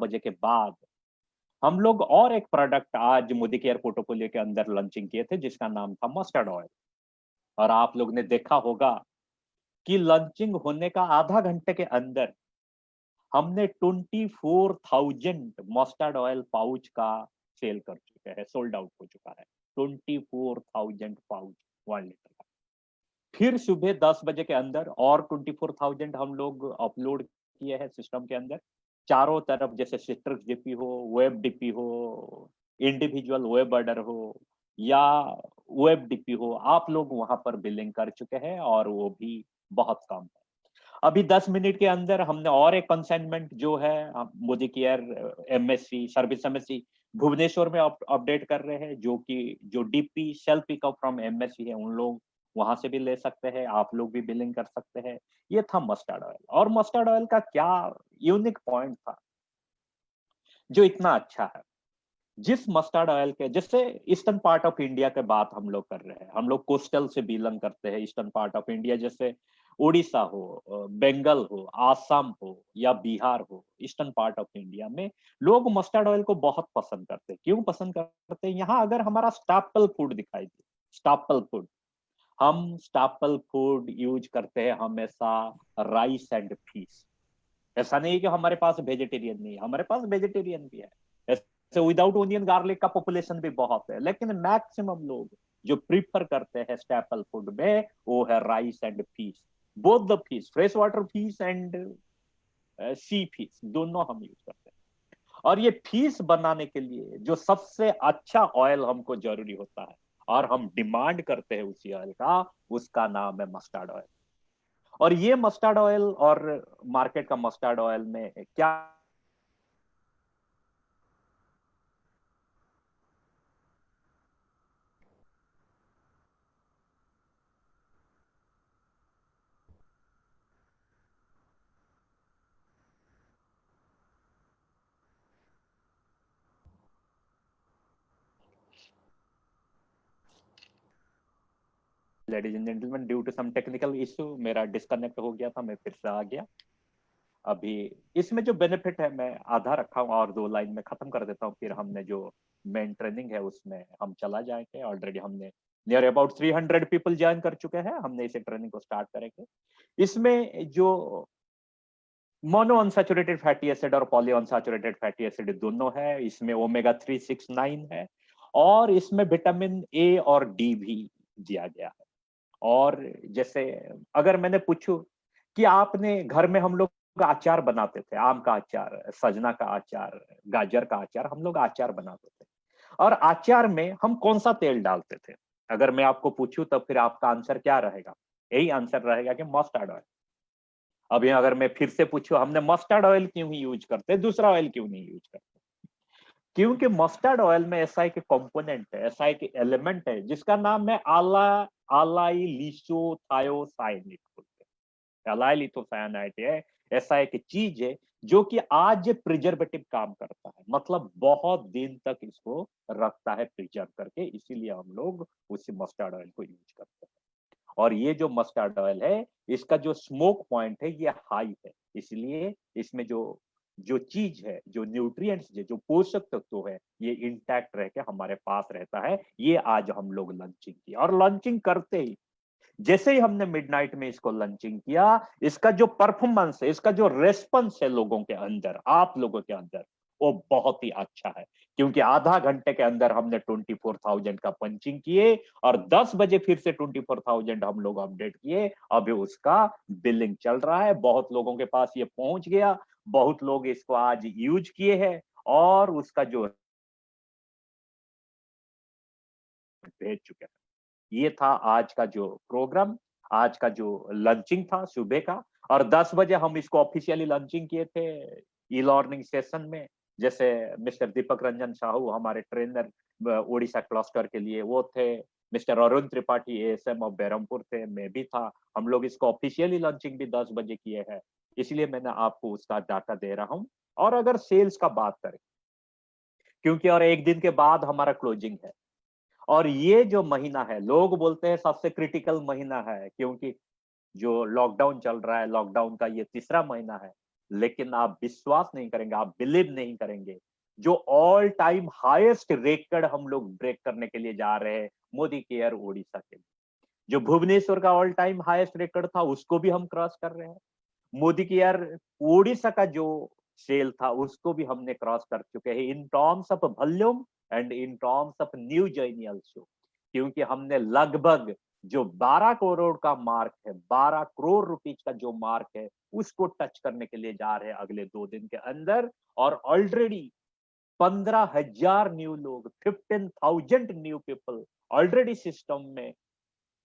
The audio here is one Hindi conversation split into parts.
बजे के बाद हम लोग और एक प्रोडक्ट आज मोदी केयर पोर्टफोलियो के अंदर लॉन्चिंग किए थे, जिसका नाम था मस्टर्ड ऑयल। और आप लोग ने देखा होगा कि लॉन्चिंग होने का आधा घंटे के अंदर हमने 24,000 मस्टर्ड ऑयल पाउच का सेल कर चुके हैं, सोल्ड आउट हो चुका है 24,000 पाउच 1 लीटर का। फिर सुबह 10 बजे के अंदर और 24,000 हम लोग अपलोड किए हैं सिस्टम के अंदर। चारों तरफ जैसे सिट्रिक्स डीपी हो, वेब डीपी हो, इंडिविजुअल वेब ऑर्डर हो या वेब डीपी हो, आप लोग वहां पर बिलिंग कर चुके हैं और वो भी बहुत कम है। अभी 10 मिनट के अंदर हमने और एक कंसाइनमेंट जो है Modicare MSC service MSC Bhubaneswar में अपडेट कर रहे हैं, जो कि जो DP self pickup from MSC है, उन लोग वहां से भी ले सकते हैं, आप लोग भी बिलिंग कर सकते हैं। ये था मस्टर्ड ऑयल। और मस्टर्ड ऑयल का क्या यूनिक पॉइंट था जो इतना अच्छा है? जिस मस्टर्ड ऑयल के, जैसे ईस्टर्न पार्ट ऑफ इंडिया के बात हम लोग कर रहे हैं, हम लोग कोस्टल से बिलोंग करते हैं, ईस्टर्न पार्ट ऑफ इंडिया जैसे उड़ीसा हो, बंगाल हो, आसाम हो या बिहार हो, ईस्टर्न पार्ट ऑफ इंडिया में लोग मस्टर्ड ऑयल को बहुत पसंद करते हैं। क्यों पसंद करते हैं? यहाँ अगर हमारा स्टापल फूड दिखाई दे, स्टापल फूड, हम स्टापल फूड यूज करते हैं हमेशा राइस एंड फिश। ऐसा नहीं है कि हमारे पास वेजिटेरियन नहीं है, हमारे पास वेजिटेरियन भी है। ऐसे विदाउट ओनियन गार्लिक का पॉपुलेशन भी बहुत है, लेकिन मैक्सिमम लोग जो प्रीफर करते हैं स्टेपल फूड में वो है rice and fish. Both the fish, fresh water fish and sea fish, दोनों हम यूज करते हैं। और ये फिश बनाने के लिए जो सबसे अच्छा ऑयल हमको जरूरी होता है और हम डिमांड करते हैं उसी ऑयल का, उसका नाम है मस्टर्ड ऑयल। और ये मस्टर्ड ऑयल और मार्केट का मस्टर्ड ऑयल में क्या ladies and gentleman, due to some technical issue मेरा डिस्कनेक्ट हो गया था, मैं फिर से आ गया। अभी इसमें जो बेनिफिट है मैं आधा रखा हूँ और 2 लाइन में खत्म कर देता हूँ, फिर हमने जो मेन ट्रेनिंग है उसमें हम चला जाएंगे। ऑलरेडी हमने नियर अबाउट 300 पीपल ज्वाइन कर चुके हैं, हमने इसे ट्रेनिंग को स्टार्ट करेंगे। इसमें जो मोनो अनसैचुरेटेड फैटी एसिड और पॉली अनसैचुरेटेड फैटी एसिड दोनों है, इसमें ओमेगा 369 है और इसमें विटामिन ए और डी भी दिया गया है। और जैसे अगर मैंने पूछूं कि आपने घर में, हम लोग अचार बनाते थे, आम का अचार, सजना का अचार, गाजर का अचार, हम लोग अचार बनाते थे। और अचार में हम कौन सा तेल डालते थे? अगर मैं आपको पूछूं तो फिर आपका आंसर क्या रहेगा? यही आंसर रहेगा कि मस्टर्ड ऑयल। अभी अगर मैं फिर से पूछूं हमने मस्टर्ड ऑयल क्यों ही यूज करते, दूसरा ऑयल क्यों नहीं यूज करते? क्योंकि मस्टर्ड ऑयल में ऐसा एक कंपोनेंट है, ऐसा एक एलिमेंट है जिसका नाम है आलाई लिसोथायोसाइनिक बोलते हैं। अलाई लिथोसाइनाइड है, ऐसा एक चीज है जो कि आज प्रिजर्वेटिव काम करता है, मतलब बहुत दिन तक इसको रखता है प्रिजर्व करके, इसीलिए हम लोग उसी मस्टर्ड ऑयल को यूज करते हैं। और ये जो मस्टर्ड ऑयल है, इसका जो स्मोक पॉइंट है ये हाई है, इसलिए इसमें जो जो चीज है, जो न्यूट्रिएंट्स है, जो पोषक तत्व है, ये इंटैक्ट रह के हमारे पास रहता है। ये आज हम लोग लॉन्चिंग की, और लॉन्चिंग करते ही, जैसे ही हमने मिडनाइट में इसको लॉन्चिंग किया, इसका जो परफॉर्मेंस है, इसका जो रेस्पॉन्स है लोगों के अंदर, आप लोगों के अंदर, वो बहुत ही अच्छा है। क्योंकि आधा घंटे के अंदर हमने 24,000 का पंचिंग किए और 10 बजे फिर से 24,000 हम लोग अपडेट किए। अभी उसका बिलिंग चल रहा है, बहुत लोगों के पास ये पहुंच गया, बहुत लोग इसको आज यूज किए हैं और उसका जो भेज चुके हैं। ये था आज का जो प्रोग्राम, आज का जो लॉन्चिंग था सुबह का। और 10 बजे हम इसको ऑफिशियली लॉन्चिंग किए थे ई लर्निंग सेशन में। जैसे मिस्टर दीपक रंजन साहू हमारे ट्रेनर ओडिशा क्लस्टर के लिए वो थे, mister Arun Tripathi ASM of Berhampur थे, मैं भी था। हम लोग इसको ऑफिशियली लॉन्चिंग भी 10 बजे किए हैं, इसलिए मैंने आपको उसका डाटा दे रहा हूँ। और अगर सेल्स का बात करें, क्योंकि और एक दिन के बाद हमारा क्लोजिंग है, और ये जो महीना है लोग बोलते हैं सबसे क्रिटिकल महीना है, क्योंकि जो लॉकडाउन चल रहा है, लॉकडाउन का ये तीसरा महीना है। लेकिन आप विश्वास नहीं करेंगे, आप बिलीव नहीं करेंगे, जो ऑल टाइम हाईएस्ट रिकॉर्ड हम लोग ब्रेक करने के लिए जा रहे हैं मोदी केयर ओडिशा के लिए। जो भुवनेश्वर का ऑल टाइम हाईएस्ट रिकॉर्ड था उसको भी हम क्रॉस कर रहे हैं। मोदी केयर ओडिशा का जो सेल था उसको भी हमने क्रॉस कर चुके हैं in terms of volume and in terms of new journey also, क्योंकि हमने लगभग जो 12 करोड़ का मार्क है, 12 करोड़ रुपीज का जो मार्क है, उसको टच करने के लिए जा रहे हैं अगले 2 दिन के अंदर। और ऑलरेडी 15,000 न्यू लोग, 15,000 न्यू पीपल ऑलरेडी सिस्टम में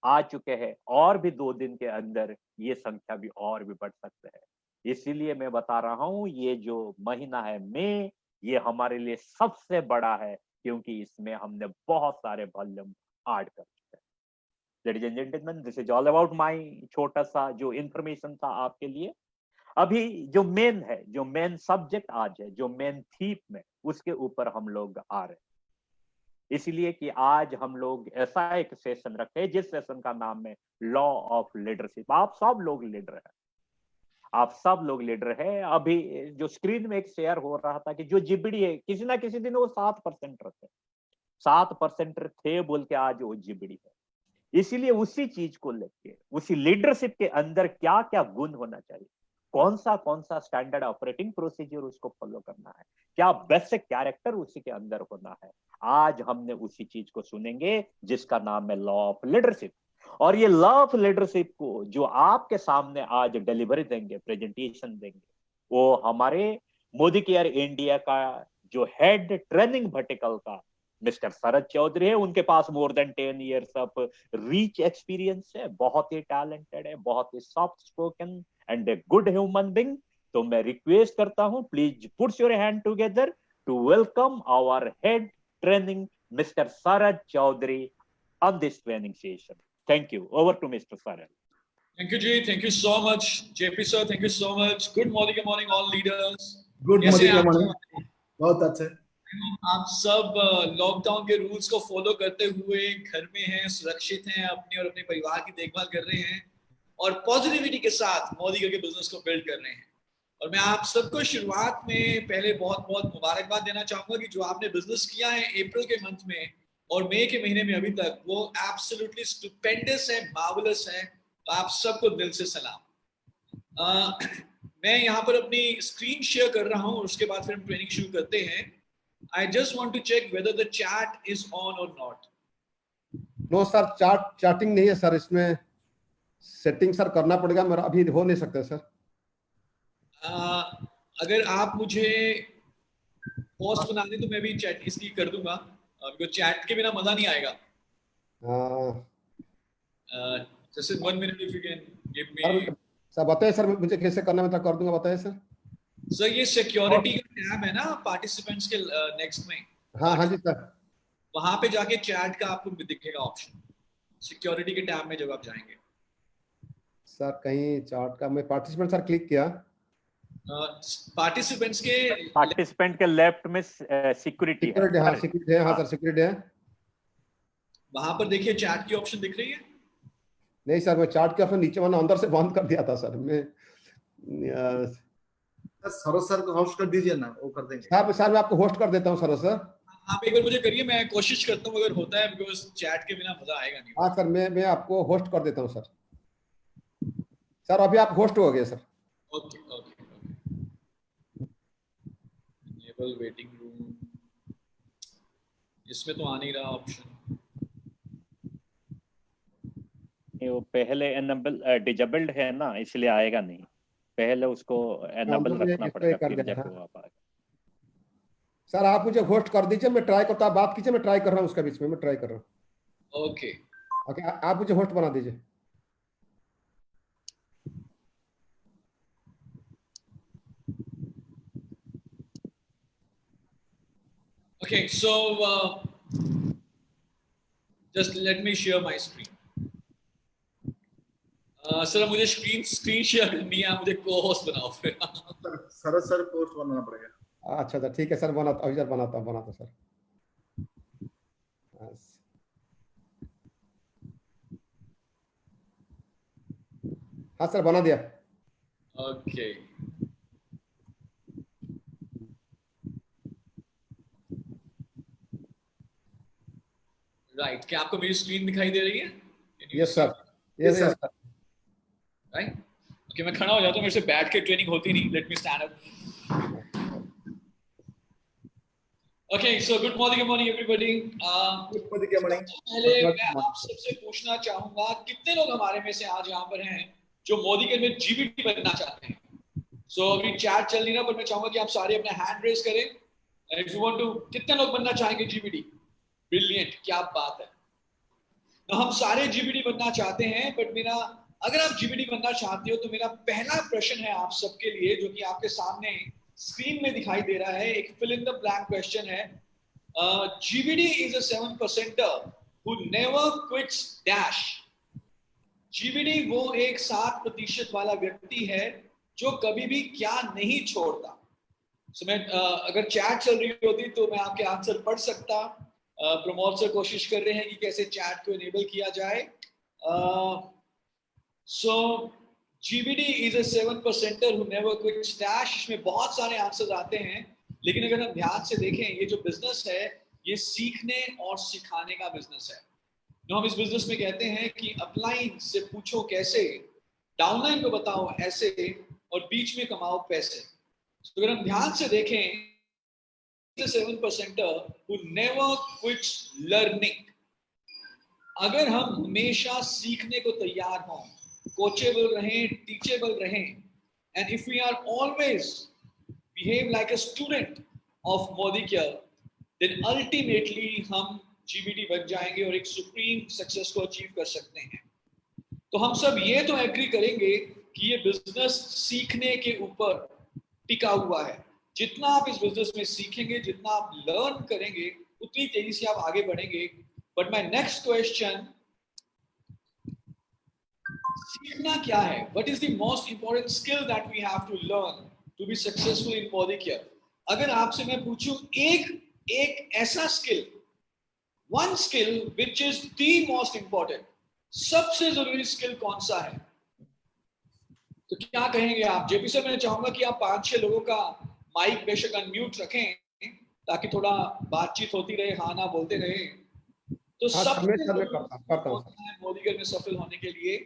आ चुके हैं, और भी 2 दिन के अंदर ये संख्या भी और भी बढ़ सकते हैं। इसीलिए मैं बता रहा हूं, ये जो महीना है मई, ये हमारे लिए सबसे बड़ा है, क्योंकि इसमें हमने बहुत सारे वॉल्यूम ऐड कर चुके हैं। Ladies and gentleman, this is all about my छोटा सा जो इंफॉर्मेशन था आपके लिए। अभी जो मेन है, जो मेन सब्जेक्ट आज है, जो मेन थीम में, उसके ऊपर हम लोग आ रहे हैं। इसलिए कि आज हम लोग ऐसा एक सेशन रखे जिस सेशन का नाम है लॉ ऑफ लीडरशिप। आप सब लोग लीडर हैं, आप सब लोग लीडर हैं। अभी जो स्क्रीन में एक शेयर हो रहा था कि जो जिबड़ी है, किसी ना किसी दिन वो 7% रहते, 7% थे बोल के आज वो जिबड़ी है। इसीलिए उसी चीज को लेके, उसी लीडरशिप के अंदर क्या क्या गुण होना चाहिए, कौन सा स्टैंडर्ड ऑपरेटिंग प्रोसीजर उसको फॉलो करना है, क्या बेसिक कैरेक्टर उसी के अंदर होना है, आज हमने उसी चीज को सुनेंगे जिसका नाम है लॉ ऑफ लीडरशिप। और ये लॉ ऑफ लीडरशिप को जो आपके सामने आज डिलीवरी देंगे, प्रेजेंटेशन देंगे, वो हमारे मोदी केयर इंडिया का जो हेड ट्रेनिंग वर्टिकल का मिस्टर शरद चौधरी है। उनके पास more than 10 years of rich experience है, बहुत ही टैलेंटेड है, बहुत ही soft spoken and a good human being. तो मैं रिक्वेस्ट करता हूं, please put your hand together to welcome our head training mister Sharad Chaudhary on this training session. Thank you. Over to Mr. Sarel. Thank you, Ji. Thank you so much, JP sir. Thank you so much. Good morning, all leaders. Good morning. बहुत अच्छे। आप सब लॉकडाउन के रूल्स को फॉलो करते हुए घर में हैं, सुरक्षित हैं, अपने और अपने परिवार की देखभाल कर रहे हैं और पॉजिटिविटी के साथ मोदी के बिजनेस को बिल्ड कर रहे हैं। और मैं आप सबको शुरुआत में पहले बहुत बहुत मुबारकबाद देना चाहूंगा कि जो आपने बिजनेस किया है अप्रैल के मंथ में और मई के महीने में अभी तक, वो एब्सोल्युटली स्टुपेंडस है, मार्वेलस है। तो आप सबको दिल से सलाम। मैं यहाँ पर अपनी स्क्रीन शेयर कर रहा हूँ, उसके बाद फिर हम ट्रेनिंग शुरू करते हैं। I just want to check whether the chat is on or not. No sir, chatting नहीं है सर, इसमें सेटिंग सर करना पड़ेगा, मेरा अभी हो नहीं सकता सर। अगर आप मुझे पोस्ट बना दें तो मैं भी चैट इसकी कर दूंगा, क्योंकि चैट के बिना मजा नहीं आएगा। Just 1 minute if you can give me. Sir बताइए सर, मुझे कैसे करना है, मैं कर दूंगा, बताइए सर। सर ये सिक्योरिटी का टैब है ना पार्टिसिपेंट्स के नेक्स्ट में। हाँ जी सर। वहां पे जाके चैट का आपको दिखेगा ऑप्शन, सिक्योरिटी के टैब में जब आप जाएंगे। सर कहीं चैट का मैं पार्टिसिपेंट सर क्लिक किया, पार्टिसिपेंट के लेफ्ट में सिक्योरिटी है। हाँ सिक्योरिटी है, हाँ सर सिक्योरिटी है। वहां पर देखिए चैट की ऑप्शन दिख रही है। नहीं सर, मैं चैट के ऑप्शन नीचे वाला अंदर से बंद कर दिया था सर। मैं सरोज सर को होस्ट कर दीजिए ना, वो कर देंगे। सर मैं आपको होस्ट कर देता हूँ सरोज सर। आप एक बार मुझे करिए, मैं कोशिश करता हूँ, अगर होता है, बिकॉज़ चैट के बिना मजा आएगा नहीं। हाँ सर, मैं आपको होस्ट कर देता हूँ सर। सर अभी आप होस्ट हो गए sir. Okay okay okay. Enable waiting room, इसमें तो आ नहीं रहा ऑप्शन। वो पहले एनेबल डिजेबल्ड है ना, इसलिए आएगा नहीं, पहले उसको एनेबल रखना पड़ेगा, फिर जब वो आप आएगा। सर आप मुझे होस्ट कर दीजिए, मैं ट्राई करता हूँ, बात कीजिए, मैं ट्राई कर रहा हूँ उसका बीच में, मैं ट्राई कर रहा हूँ। ओके ओके, आप मुझे होस्ट बना दीजिए। Okay, so just let me share my screen. Sir मुझे स्क्रीन शेयर करनी है, मुझे को-होस्ट बनाओ फिर। सर पोस्ट बनाना पड़ेगा। अच्छा सर ठीक है सर, बनाता अभी सर, बनाता सर। हाँ सर बना दिया। ओके राइट, क्या आपको मेरी स्क्रीन दिखाई दे रही है? Yes sir, Yes, yes sir. Sir. Right, okay, मैं खड़ा हो जाता हूँ, मेरे से बैठ के ट्रेनिंग होती नहीं, let me stand up. Okay, so good morning everybody. Good morning. पहले मैं आप सबसे पूछना चाहूंगा, कितने लोग हमारे में से आज यहाँ पर हैं जो मोदी के में जीबीटी बनना चाहते हैं? सो अभी चैट चल नहीं रहा, पर मैं चाहूंगा कि आप सारे अपना हैंड रेज करें। इफ यू वांट टू, कितने लोग बनना चाहेंगे जीबीटी? ब्रिलियंट, क्या बात है। तो हम सारे जीबीटी बनना चाहते हैं, बट मेरा, अगर आप जीबीटी बनना चाहते हो तो मेरा पहला प्रश्न है आप सबके लिए, जो कि आपके सामने स्क्रीन में दिखाई दे रहा है। एक fill in the blank question है। GBT is a 7%er who never quits dash। GBT वो एक 7% वाला व्यक्ति है जो कभी भी क्या नहीं छोड़ता। So, मैं अगर चैट चल रही होती तो मैं आपके आंसर पढ़ सकता। प्रमोद सर कोशिश कर रहे हैं कि कैसे चैट को इनेबल किया जाए। So GBD is a 7%er who never quits dash। इसमें बहुत सारे आंसर आते हैं, लेकिन अगर हम ध्यान से देखें, ये जो बिजनेस है ये सीखने और सिखाने का बिजनेस है। जो हम इस बिजनेस में कहते हैं कि अपलाइन से पूछो कैसे, डाउनलाइन को बताओ ऐसे, और बीच में कमाओ पैसे। तो अगर हम ध्यान से देखें, 7%er who never quits learning। अगर हम हमेशा सीखने को तैयार हों, कोचेबल रहें, टीचेबल रहें, and if we are always behave like a student of Modicare, then ultimately हम GBT बन जाएंगे और एक सुप्रीम सक्सेस को अचीव कर सकते हैं। तो हम सब ये तो एग्री करेंगे कि ये बिजनेस सीखने के ऊपर टिका हुआ है। जितना आप इस बिजनेस में सीखेंगे, जितना आप लर्न करेंगे, उतनी तेजी से आप आगे बढ़ेंगे। बट माय नेक्स्ट क्वेश्चन, सीखना क्या है? What is the most important skill that we have to learn to be successful in Modicare? अगर आपसे मैं पूछूं एक ऐसा skill, one skill which is the most important, सबसे जरूरी स्किल कौन सा है, तो क्या कहेंगे आप? जेपी सर, मैं चाहूंगा कि आप 5-6 लोगों का माइक बेशक अनम्यूट रखें ताकि थोड़ा बातचीत होती रहे, हाँ ना बोलते रहे। तो सबसे मोदीगर में सफल होने के लिए,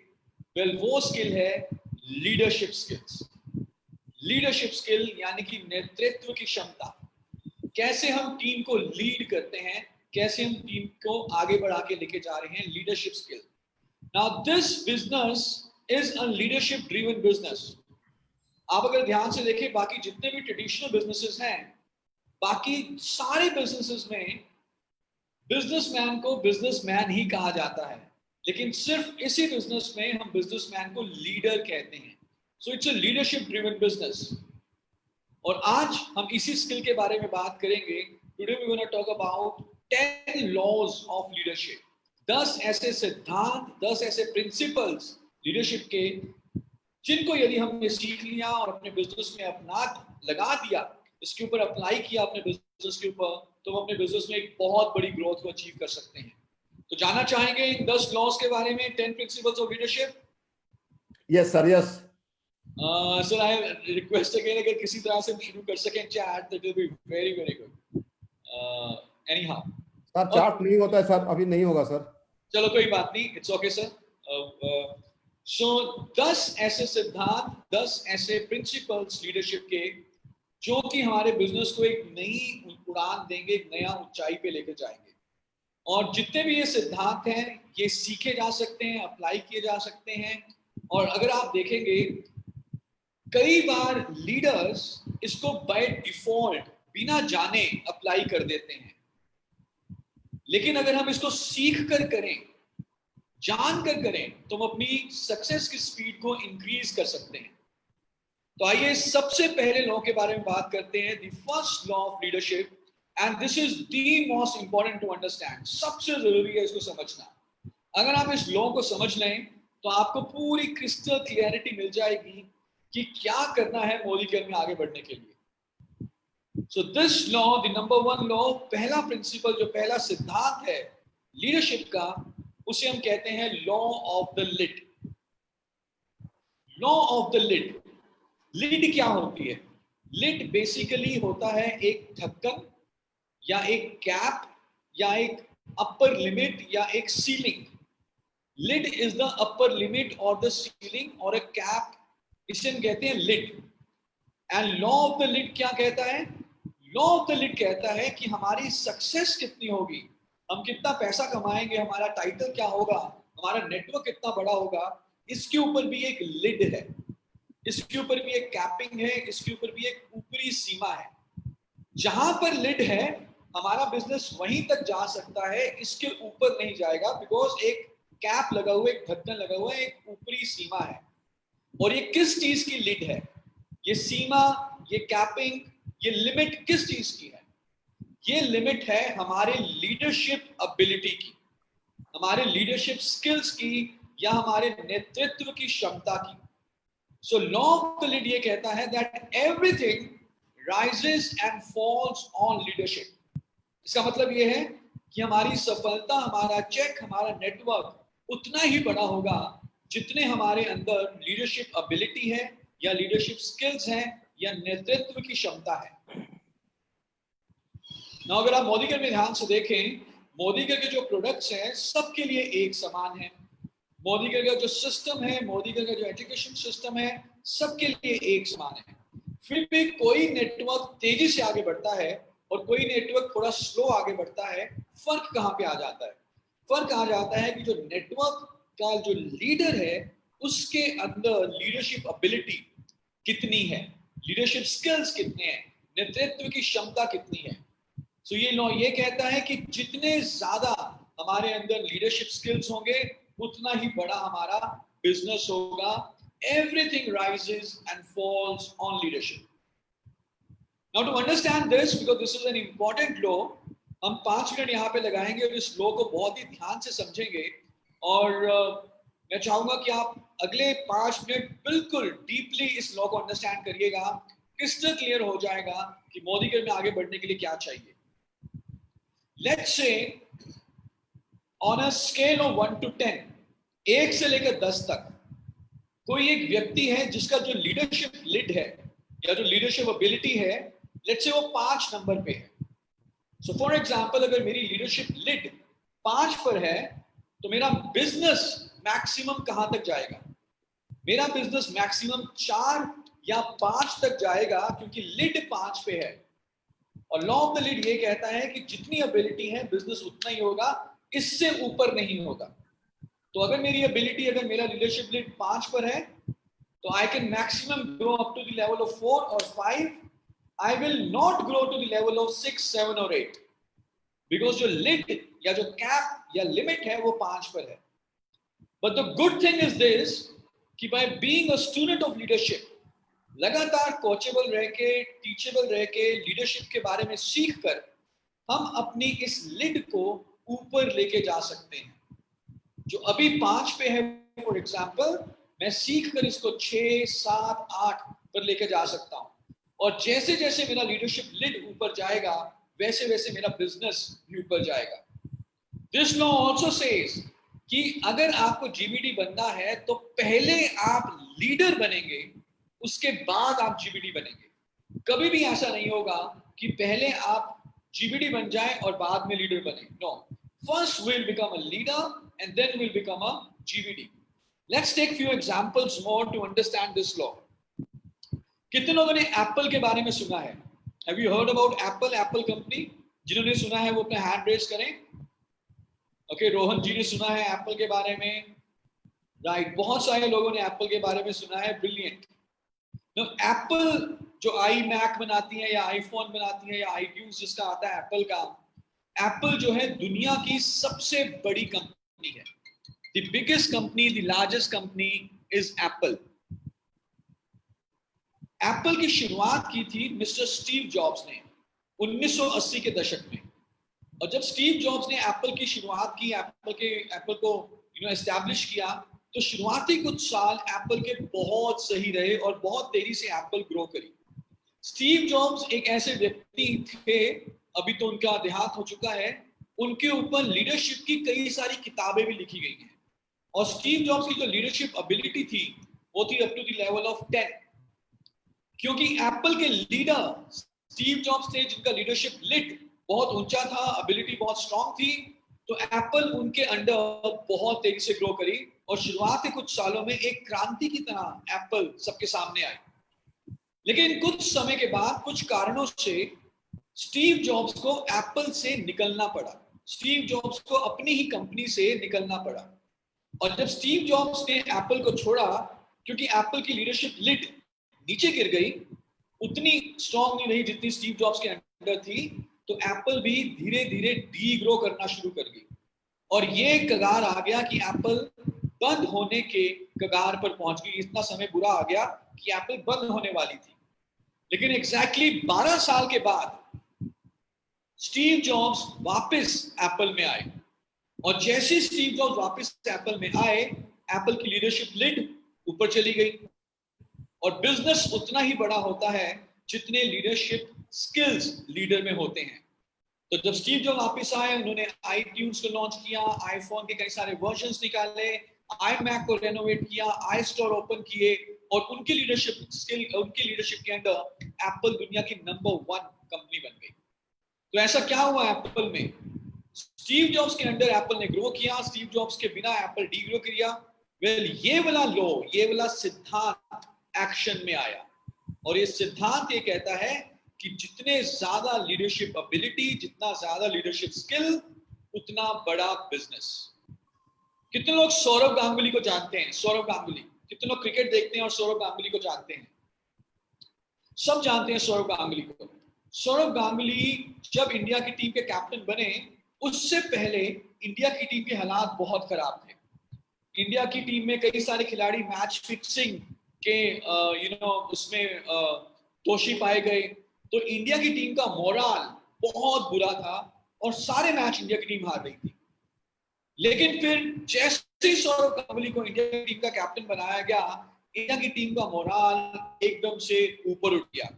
वेल, वो स्किल है लीडरशिप स्किल्स। लीडरशिप स्किल यानी कि नेतृत्व की क्षमता। कैसे हम टीम को लीड करते हैं, कैसे हम टीम को आगे बढ़ा के लेके जा रहे हैं, leadership skill. Now this business is a leadership driven business. आप अगर ध्यान से देखें, बाकी जितने भी ट्रेडिशनल बिजनेसेस हैं, बाकी सारे बिजनेसेस में बिजनेसमैन को बिजनेसमैन ही कहा जाता है, लेकिन सिर्फ इसी बिजनेस में हम बिजनेसमैन को लीडर कहते हैं। So it's a leadership driven business. और आज हम इसी स्किल के बारे में बात करेंगे। Today we gonna talk about 10 laws of leadership. 10 ऐसे सिद्धांत, 10 ऐसे प्रिंसिपल्स लीडरशिप के, जिनको यदि हमने सीख लिया और अपने बिजनेस में अपना लगा दिया, इसके ऊपर अप्लाई किया अपने बिजनेस के ऊपर, तो हम अपने बिजनेस में एक बहुत बड़ी ग्रोथ को अचीव कर सकते हैं। तो जानना चाहेंगे इन 10 लॉज के बारे में, 10 principles of leadership? Yes sir, yes sir, I request again, अगर किसी तरह से हम शुरू कर सकें chat, that will be very very good. Anyhow sir, chat नहीं होता है सर, अभी नहीं होगा सर। चलो कोई बात नहीं, इट्स ओके सर। सो 10 ऐसे सिद्धांत, 10 ऐसे प्रिंसिपल्स लीडरशिप के, जो कि हमारे बिजनेस को एक नई उड़ान देंगे, एक नया ऊंचाई पे लेकर जाएंगे। और जितने भी ये सिद्धांत हैं, ये सीखे जा सकते हैं, अप्लाई किए जा सकते हैं। और अगर आप देखेंगे, कई बार लीडर्स इसको बाय डिफॉल्ट बिना जाने अप्लाई कर देते हैं, लेकिन अगर हम इसको सीख कर करें, जान कर करें, तो हम अपनी सक्सेस की स्पीड को इंक्रीज कर सकते हैं। तो आइए सबसे पहले लॉ के बारे में बात करते हैं, the first law of leadership, and this is the most important to understand. सबसे जरूरी है इसको समझना। अगर आप इस लॉ को समझ लें तो आपको पूरी क्रिस्टल क्लियरिटी मिल जाएगी कि क्या करना है Modicare में आगे बढ़ने के लिए। So this law, the number 1 law, पहला प्रिंसिपल, जो पहला सिद्धांत है लीडरशिप का, उसे हम कहते हैं law of the lid. Law of the lid. Lid क्या होती है? लिड बेसिकली होता है एक ढक्कन या एक कैप या एक अपर लिमिट या एक ceiling. Lid is the upper limit और द सीलिंग और अ कैप, इसे हम कहते हैं lid. And law of the lid क्या कहता है? लॉ ऑफ द लिड कहता है कि हमारी सक्सेस कितनी होगी, हम कितना पैसा कमाएंगे, हमारा टाइटल क्या होगा, हमारा नेटवर्क कितना बड़ा होगा, इसके ऊपर भी एक लिड है, इसके ऊपर भी एक कैपिंग है, इसके ऊपर भी एक ऊपरी सीमा है। जहां पर लिड है हमारा बिजनेस वहीं तक जा सकता है, इसके ऊपर नहीं जाएगा, बिकॉज एक कैप लगा हुआ है, एक ढक्कन लगा हुआ है, एक ऊपरी सीमा है। और ये किस चीज की लिड है? ये सीमा, ये कैपिंग, ये लिमिट किस चीज की है? ये लिमिट है हमारे लीडरशिप एबिलिटी की, हमारे लीडरशिप स्किल्स की, या हमारे नेतृत्व की क्षमता की। So law of the lid ये कहता है that everything rises and falls on leadership। इसका मतलब ये है कि हमारी सफलता, हमारा चेक, हमारा नेटवर्क उतना ही बड़ा होगा जितने हमारे अंदर लीडरशिप एबिलिटी है, या लीडरशिप स्किल्स हैं, या नेतृत्व की क्षमता है। ना अगर आप मोदीगर में ध्यान से देखें, मोदीगर के जो प्रोडक्ट्स हैं सबके लिए एक समान है। मोदीगर का जो सिस्टम है, मोदीगर का जो एजुकेशन सिस्टम है, सबके लिए एक समान है। फिर भी कोई नेटवर्क तेजी से आगे बढ़ता है और कोई नेटवर्क थोड़ा स्लो आगे बढ़ता है। फर्क कहाँ पे आ जाता है? फर्क आ जाता है कि जो नेटवर्क का जो लीडर है उसके अंदर लीडरशिप एबिलिटी कितनी है, लीडरशिप स्किल्स कितने हैं, नेतृत्व की क्षमता कितनी है। सो ये लॉ ये कहता है कि जितने ज्यादा हमारे अंदर लीडरशिप स्किल्स होंगे उतना ही बड़ा हमारा बिजनेस होगा। Everything rises and falls on leadership. Now to understand this, because this is an important law, हम 5 मिनट यहाँ पे लगाएंगे और इस लॉ को बहुत ही ध्यान से समझेंगे। और मैं चाहूंगा कि आप अगले 5 मिनट बिल्कुल डीपली इस लॉ को अंडरस्टैंड करिएगा, क्रिस्टल क्लियर हो जाएगा कि मोदीगर में आगे बढ़ने के लिए क्या चाहिए। Let's say on a scale of 1 to 10, 1 से लेकर 10 तक कोई एक व्यक्ति है जिसका जो लीडरशिप लिड है या जो लीडरशिप एबिलिटी है, लेट्स से वो 5 नंबर पे है। सो फॉर एग्जांपल अगर मेरी लीडरशिप लिड 5 पर है तो मेरा बिजनेस मैक्सिमम कहां तक जाएगा? मेरा बिजनेस मैक्सिमम 4 या 5 तक जाएगा, क्योंकि लिड 5 पे है। और लॉ ऑफ द लिड ये कहता है कि जितनी एबिलिटी है बिजनेस उतना ही होगा, इससे ऊपर नहीं होगा। तो अगर मेरी एबिलिटी, अगर मेरा लीडरशिप लिड 5 पर है तो I can maximum grow up to the level of 4 और 5। I will not grow to the level of 6, 7 और 8, बिकॉज जो लिड या जो कैप या लिमिट है वो 5 पर है। But the good thing is this कि by being a student of leadership, लगातार कोचेबल रह के, टीचेबल रह के, लीडरशिप के बारे में सीख कर हम अपनी इस लिड को ऊपर लेके जा सकते हैं। जो अभी 5 पे है, फॉर एग्जाम्पल, मैं सीख कर इसको 6, 7, 8 पर लेके जा सकता हूं। और जैसे जैसे मेरा लीडरशिप लिड ऊपर जाएगा वैसे वैसे मेरा बिजनेस भी ऊपर जाएगा। दिस लॉ ऑल्सो सेज कि अगर आपको जीबीडी बनना है तो पहले आप लीडर बनेंगे, उसके बाद आप जीबीडी बनेंगे। कभी भी ऐसा नहीं होगा कि पहले आप जीबीडी बन जाए और बाद में लीडर बने। No, first we'll become a leader and then we'll become a GVD. Let's take few examples more to understand this law. कितने लोगों ने एप्पल के बारे में सुना है? Have you heard about Apple, Apple company? जिन्होंने सुना है वो अपने हैंड रेज करें। ओके, रोहन जी ने सुना है एप्पल के बारे में, राइट? बहुत सारे लोगों ने एप्पल के बारे में सुना है, ब्रिलियंट। नो, एप्पल जो आई मैक बनाती है या आईफोन बनाती है या आईट्यून्स जिसका आता है एप्पल का, एप्पल जो है दुनिया की सबसे बड़ी कंपनी है। The biggest company, the largest company is Apple. Apple की शुरुआत की थी मिस्टर स्टीव जॉब्स ने 1980 के दशक में। और जब स्टीव जॉब्स ने एप्पल की शुरुआत की, एप्पल को एस्टैब्लिश किया, तो शुरुआती कुछ साल एप्पल के बहुत सही रहे और बहुत तेजी से एप्पल ग्रो करी। स्टीव जॉब्स एक ऐसे व्यक्ति थे, अभी तो उनका देहांत हो चुका है, उनके ऊपर लीडरशिप की कई सारी किताबें भी लिखी गई हैं। और स्टीव जॉब्स की जो लीडरशिप एबिलिटी थी वो थी up to the level of 10, क्योंकि एप्पल के लीडर स्टीव जॉब्स थे जिनका लीडरशिप लिड बहुत ऊंचा था, एबिलिटी बहुत स्ट्रांग थी। तो एप्पल उनके अंडर बहुत तेजी से ग्रो करी और शुरुआत के कुछ सालों में एक क्रांति की तरह एप्पल सबके सामने आई। लेकिन कुछ समय के बाद कुछ कारणों से स्टीव जॉब्स को एप्पल से निकलना पड़ा, स्टीव जॉब्स को अपनी ही कंपनी से निकलना पड़ा। और जब स्टीव जॉब्स ने एप्पल को छोड़ा, क्योंकि एप्पल की लीडरशिप लिड नीचे गिर गई, उतनी स्ट्रांग नहीं रही जितनी स्टीव जॉब्स के अंडर थी, तो एप्पल भी धीरे धीरे डी ग्रो करना शुरू कर गई और ये कगार आ गया कि एप्पल बंद होने के कगार पर पहुंच गई। इतना समय बुरा आ गया कि एप्पल बंद होने वाली थी। लेकिन एग्जैक्टली 12 साल के बाद स्टीव जॉब्स वापस एप्पल में आए और जैसे स्टीव जॉब्स वापस एप्पल में आए, एप्पल की लीडरशिप लिड ऊपर चली गई और बिजनेस उतना ही बड़ा होता है जितने लीडरशिप स्किल्स लीडर में होते हैं। तो जब स्टीव जॉब्स वापस आए, उन्होंने आईट्यून्स को लॉन्च किया, आईफोन के कई सारे वर्जन्स निकाले, आईमैक को रेनोवेट किया, आई स्टोर ओपन किए और उनकी लीडरशिप स्किल, उनकी लीडरशिप के अंदर एप्पल दुनिया की नंबर 1 कंपनी बन गई। तो ऐसा क्या हुआ एप्पल में? स्टीव जॉब्स के अंडर एप्पल ने ग्रो किया, स्टीव जॉब्स के बिना एप्पल डी ग्रो किया। वेल, ये वाला लॉ, ये वाला सिद्धांत एक्शन में आया और ये सिद्धांत ये कहता है कि जितने ज्यादा लीडरशिप एबिलिटी, जितना ज्यादा लीडरशिप स्किल, उतना बड़ा बिजनेस। कितने लोग सौरव गांगुली को जानते हैं? सौरव गांगुली, कितने लोग क्रिकेट देखते हैं और सौरव गांगुली को जानते हैं? सब जानते हैं सौरव गांगुली को। सौरव गांगुली जब इंडिया की टीम के कैप्टन बने, उससे पहले इंडिया की टीम के हालात बहुत खराब थे। इंडिया की टीम में कई सारे खिलाड़ी मैच फिक्सिंग के उसमें दोषी पाए गए, तो इंडिया की टीम का मोरल बहुत बुरा था और सारे मैच इंडिया की टीम हार रही थी। लेकिन फिर जैसे ही सौरव गांगुली को इंडिया की टीम का कैप्टन बनाया गया, इंडिया की टीम का मोरल एकदम से ऊपर उठ गया।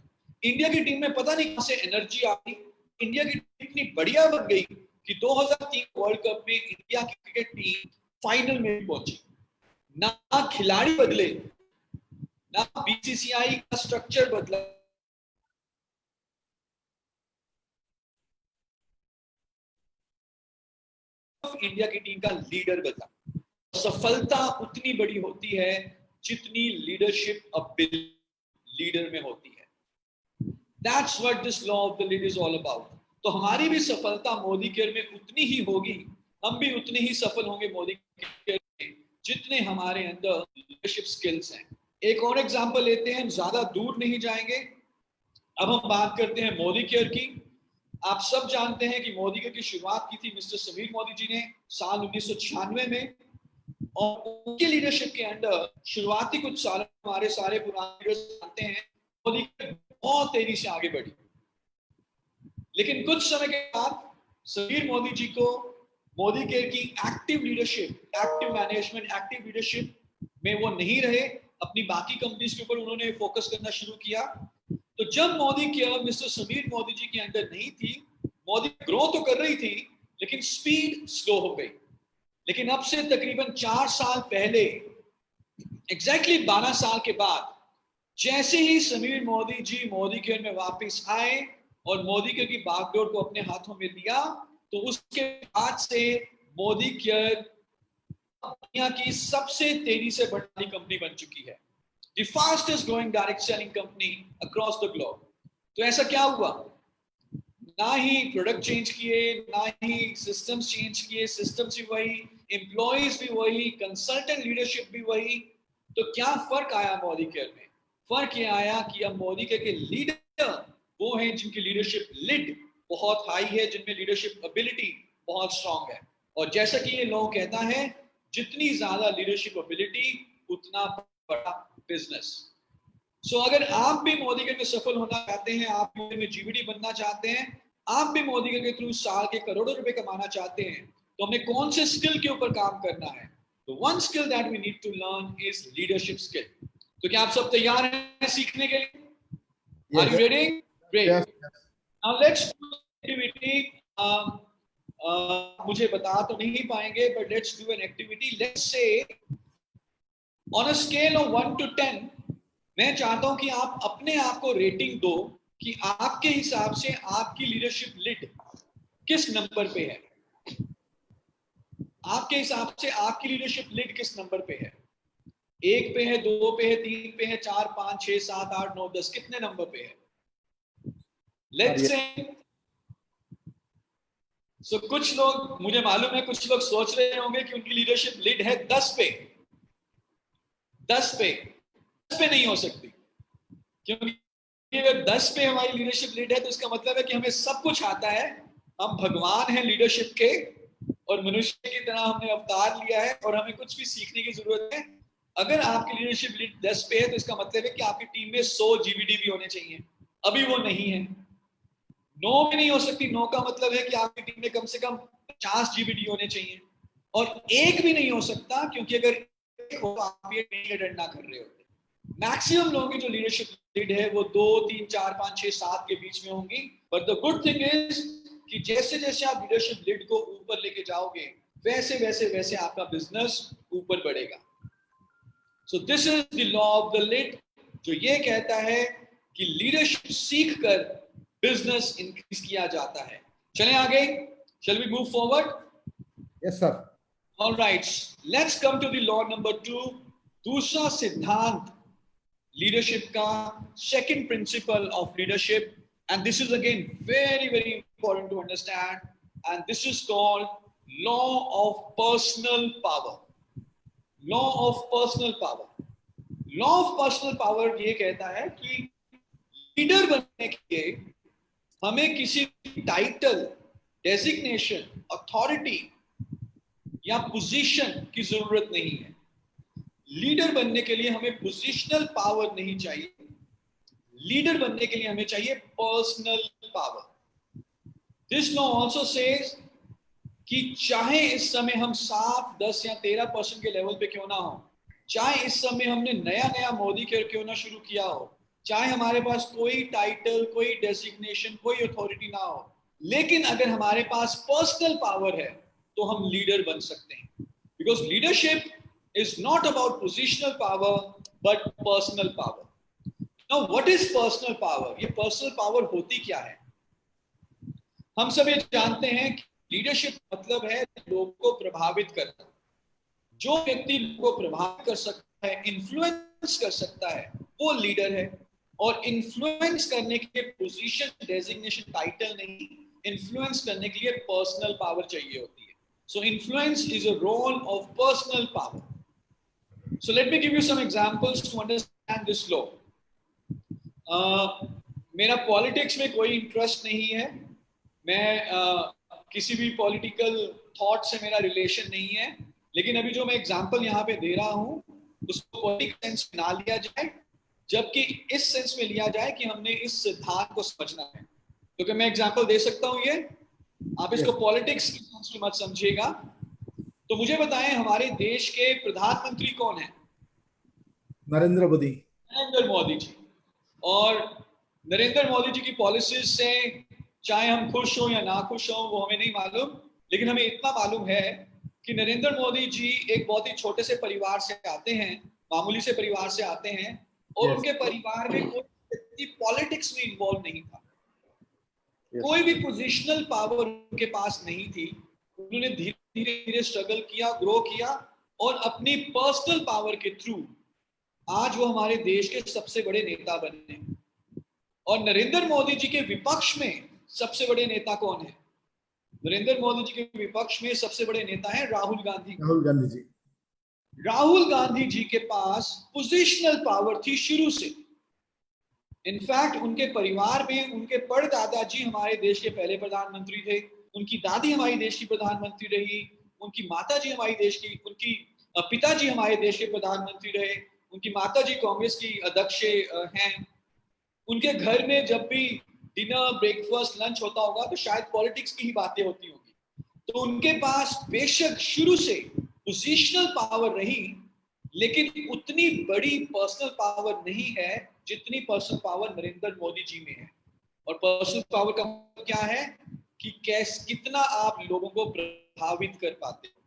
इंडिया की टीम में पता नहीं कहां से एनर्जी आई, इंडिया की टीम इतनी बढ़िया बन गई कि 2003 वर्ल्ड कप में इंडिया की क्रिकेट टीम फाइनल में पहुंची। ना खिलाड़ी बदले, ना बीसीसीआई का स्ट्रक्चर बदला, इंडिया की टीम का लीडर बदला। सफलता उतनी बड़ी होती है जितनी लीडरशिप एबिलिटी लीडर में होती है। That's what this law of the lead is all about. तो हमारी भी सफलता मोदी केयर में उतनी ही होगी, हम भी उतने ही सफल होंगे मोदी केयर में जितने हमारे अंदर लीडरशिप स्किल्स हैं। एक और एग्जांपल लेते हैं, ज्यादा दूर नहीं जाएंगे। अब हम बात करते हैं मोदी केयर की। आप सब जानते हैं कि मोदी केयर की शुरुआत की थी मिस्टर समीर मोदी जी ने साल 1996 में और उनकी लीडरशिप के अंडर शुरुआती कुछ साल हमारे सारे पुराने लीडर्स जानते हैं मोदी केयर बहुत तेजी से आगे बढ़ी। लेकिन कुछ समय के बाद समीर मोदी जी को मोदी केयर की active leadership, active management, active leadership में वो नहीं रहे, अपनी बाकी कंपनीज के ऊपर उन्होंने फोकस करना शुरू किया। तो जब मोदी केयर मिस्टर समीर मोदी जी के अंदर नहीं थी, मोदी ग्रो तो कर रही थी लेकिन स्पीड स्लो हो गई। लेकिन अब से तकरीबन 4 साल पहले, एग्जैक्टली 12 साल के बाद, जैसे ही समीर मोदी जी मोदी केयर में वापस आए और मोदी केयर की बागडोर को अपने हाथों में लिया, तो उसके बाद से मोदी केयर दुनिया की सबसे तेजी से बढ़ने वाली कंपनी बन चुकी है, the fastest growing direct selling company across the globe. तो ऐसा क्या हुआ? ना ही प्रोडक्ट चेंज किए, ना ही सिस्टम्स चेंज किए, सिस्टम्स भी वही, एम्प्लॉइज भी वही, कंसल्टेंट लीडरशिप भी वही। तो क्या फर्क आया मोदी केयर में? फर्क ये आया कि अब मोदी केयर के लीडर वो हैं जिनकी लीडरशिप लिड बहुत हाई है, जिनमें लीडरशिप एबिलिटी बहुत स्ट्रांग है। और जैसा कि ये लॉ कहता है, जितनी ज्यादा लीडरशिप एबिलिटी उतना बड़ा बिजनेस। सो अगर आप भी मोदी केयर में सफल होना चाहते हैं, आप भी में जीवीडी बनना चाहते हैं, आप भी मोदी केयर के थ्रू साल के करोड़ों रुपए कमाना चाहते हैं, तो हमें कौन से स्किल के ऊपर काम करना है? तो one skill that we need to learn is leadership skill. तो क्या आप सब तैयार हैं सीखने के लिए? Are you ready? Great. Yes. Now let's do activity. मुझे बता तो नहीं पाएंगे, but let's do an activity. Let's say on a scale of 1 to 10, मैं चाहता हूं कि आप अपने आप को रेटिंग दो कि आपके हिसाब से आपकी लीडरशिप लिड किस नंबर पे है। आपके हिसाब से आपकी लीडरशिप लीड किस नंबर पे है? 1 पे है, 2 पे है, 3 पे है, 4, 5, 6, 7, 8, 9, 10, कितने नंबर पे है? लेट्स से सो कुछ लोग, मुझे मालूम है कुछ लोग सोच रहे होंगे कि उनकी लीडरशिप लीड है 10 पे। 10 पे नहीं हो सकती, क्योंकि अगर 10 पे हमारी लीडरशिप लीड है तो इसका मतलब है कि हमें सब कुछ आता है, हम भगवान हैं लीडरशिप के, और मनुष्य की तरह हमने अवतार लिया है और हमें कुछ भी सीखने की जरूरत है। अगर आपकी लीडरशिप लीड 10 पे है तो इसका मतलब है कि आपकी टीम में 100 GVD भी होने चाहिए, अभी वो नहीं है। 9 भी नहीं हो सकती, 9 का मतलब है कि आपकी टीम में कम से कम 50 GVD होने चाहिए, और 1 भी नहीं हो सकता, क्योंकि अगर 1 हो तो आप ये ट्रेनिंग अटेंड ना कर रहे होते। मैक्सिमम लोगों की जो लीडरशिप लीड है वो 2, 3, 4, 5, 6, 7 के बीच में होंगी। But the good thing is कि जैसे जैसे आप लीडरशिप लीड को ऊपर लेके जाओगे, वैसे वैसे वैसे आपका बिजनेस ऊपर बढ़ेगा। सो this is the law of the lead, जो ये कहता है कि लीडरशिप सीख कर बिजनेस इंक्रीज किया जाता है। चलें आगे, shall we move forward? Yes sir. All right, let's come to the law number 2, दूसरा सिद्धांत लीडरशिप का, second principle of leadership, and this is again very very important to understand, and this is called law of personal power. Law of personal power. Law of personal power ये कहता है कि लीडर बनने के लिए हमें किसी टाइटल, डेजिग्नेशन, अथॉरिटी या पोजीशन की जरूरत नहीं है। लीडर बनने के लिए हमें पोजीशनल पावर नहीं चाहिए, लीडर बनने के लिए हमें चाहिए personal power. This law also says कि चाहे इस समय हम 7, 10 या 13% के लेवल पे क्यों ना हो, चाहे इस समय हमने नया नया मोदी केयर क्यों ना शुरू किया हो, चाहे हमारे पास कोई टाइटल, कोई डेजिग्नेशन, कोई अथॉरिटी ना हो, लेकिन अगर हमारे पास पर्सनल पावर है तो हम लीडर बन सकते हैं। Because leadership is not about positional power but personal power. Now what is personal power? ये पर्सनल पावर होती क्या है? हम सब ये जानते हैं कि लीडरशिप मतलब है लोगों को प्रभावित करना। जो व्यक्ति लोगों को प्रभावित कर सकता है, इन्फ्लुएंस कर सकता है, वो लीडर है। और इन्फ्लुएंस करने के लिए पोजीशन, डेजिग्नेशन, टाइटल नहीं, इन्फ्लुएंस करने के लिए पर्सनल पावर चाहिए होती है। So influence is a role of personal power. So let me give you some examples to understand this law. मेरा पॉलिटिक्स में कोई इंटरेस्ट नहीं है, मैं किसी भी पॉलिटिकल थॉट से मेरा रिलेशन नहीं है, लेकिन अभी जो मैं एग्जांपल यहाँ पे दे रहा हूँ उसको पॉलिटिकल सेंस में ना लिया जाए, जबकि इस सेंस में लिया जाए कि हमने इस सिद्धांत को समझना है। क्योंकि मैं एग्जांपल दे सकता हूँ ये, आप इसको पॉलिटिक्स की सेंस में मत समझिएगा। तो मुझे बताएं, हमारे देश के प्रधानमंत्री कौन है? नरेंद्र मोदी। नरेंद्र मोदी जी। और नरेंद्र मोदी जी की पॉलिसीज से चाहे हम खुश हो या ना खुश हो वो हमें नहीं मालूम, लेकिन हमें इतना मालूम है कि नरेंद्र मोदी जी एक बहुत ही छोटे से परिवार से आते हैं, मामूली से परिवार से आते हैं, और उनके परिवार में कोई व्यक्ति पॉलिटिक्स में इन्वॉल्व नहीं था, कोई भी पोजिशनल पावर उनके पास नहीं थी। उन्होंने धीरे धीरे धीरे स्ट्रगल किया, ग्रो किया, और अपनी पर्सनल पावर के थ्रू आज वो हमारे देश के सबसे बड़े नेता बने। और नरेंद्र मोदी जी के विपक्ष में सबसे बड़े नेता कौन है? नरेंद्र मोदी जी के विपक्ष में सबसे बड़े नेता हैं राहुल गांधी। राहुल गांधी जी। राहुल गांधी जी के पास पोजिशनल पावर थी शुरू से। इनफैक्ट उनके परिवार में उनके परदादा जी हमारे देश के पहले प्रधानमंत्री थे, उनकी दादी हमारे देश की प्रधानमंत्री रही, उनकी माता जी हमारे देश की, उनकी पिताजी हमारे देश के प्रधानमंत्री रहे, उनकी माता जी कांग्रेस की अध्यक्ष हैं। उनके घर में जब भी डिनर, ब्रेकफास्ट, लंच होता होगा तो शायद पॉलिटिक्स की ही बातें होती होगी। तो उनके पास बेशक शुरू से पोजिशनल पावर रही, लेकिन उतनी बड़ी पर्सनल पावर नहीं है जितनी पर्सनल पावर नरेंद्र मोदी जी में है। और पर्सनल पावर का मतलब क्या है कि कितना आप लोगों को प्रभावित कर पाते हो।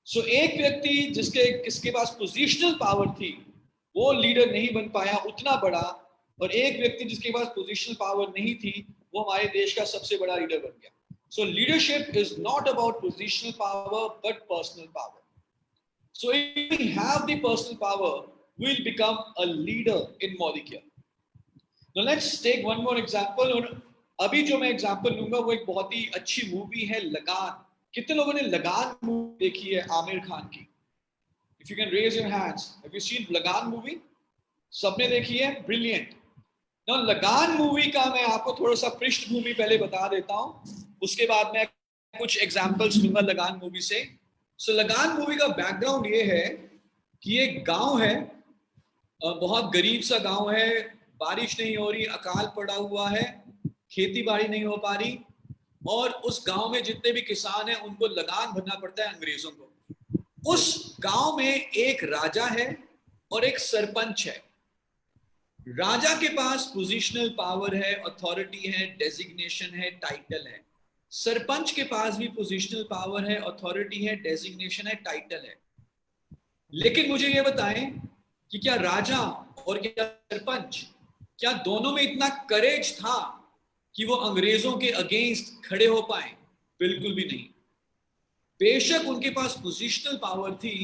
सो एक व्यक्ति जिसके पास पोजिशनल पावर थी वो लीडर नहीं बन पाया उतना बड़ा, और एक व्यक्ति जिसके पास पोजिशनल पावर नहीं थी वो हमारे देश का सबसे बड़ा लीडर बन गया। So leadership is not about positional power but personal power. So if we have the personal power, we'll become a leader in Modicare. Now let's take one more example. और अभी जो मैं एग्जांपल लूंगा वो एक बहुत ही अच्छी मूवी है लगान. कितने लोगों ने लगान मूवी देखी है आमिर खान की? If you can raise your hands. Have you seen लगान मूवी? सबने देखी है? Brilliant. Now लगान मूवी का मैं आपको थोड़ा सा पृष्ठभूमि पहले बता देता हूँ. उसके बाद मैं कुछ एग्जांपल्स लूंगा लगान मूवी से. So लगान मूवी का बैकग्राउंड ये है कि एक गांव है, बहुत गरीब सा गांव है, बारिश नहीं हो रही, अकाल पड़ा हुआ है, खेती बाड़ी नहीं हो पा रही, और उस गांव में जितने भी किसान हैं उनको लगान भरना पड़ता है अंग्रेजों को. उस गांव में एक राजा है और एक सरपंच है. राजा के पास पोजिशनल पावर है, अथॉरिटी है, डेजिग्नेशन है, टाइटल है. सरपंच के पास भी पोजिशनल पावर है, अथॉरिटी है, डेजिग्नेशन है, टाइटल है. लेकिन मुझे ये बताएं कि क्या राजा और क्या सरपंच, क्या दोनों में इतना करेज था कि वो अंग्रेजों के अगेंस्ट खड़े हो पाए? बिल्कुल भी नहीं. बेशक उनके पास पोजिशनल पावर थी,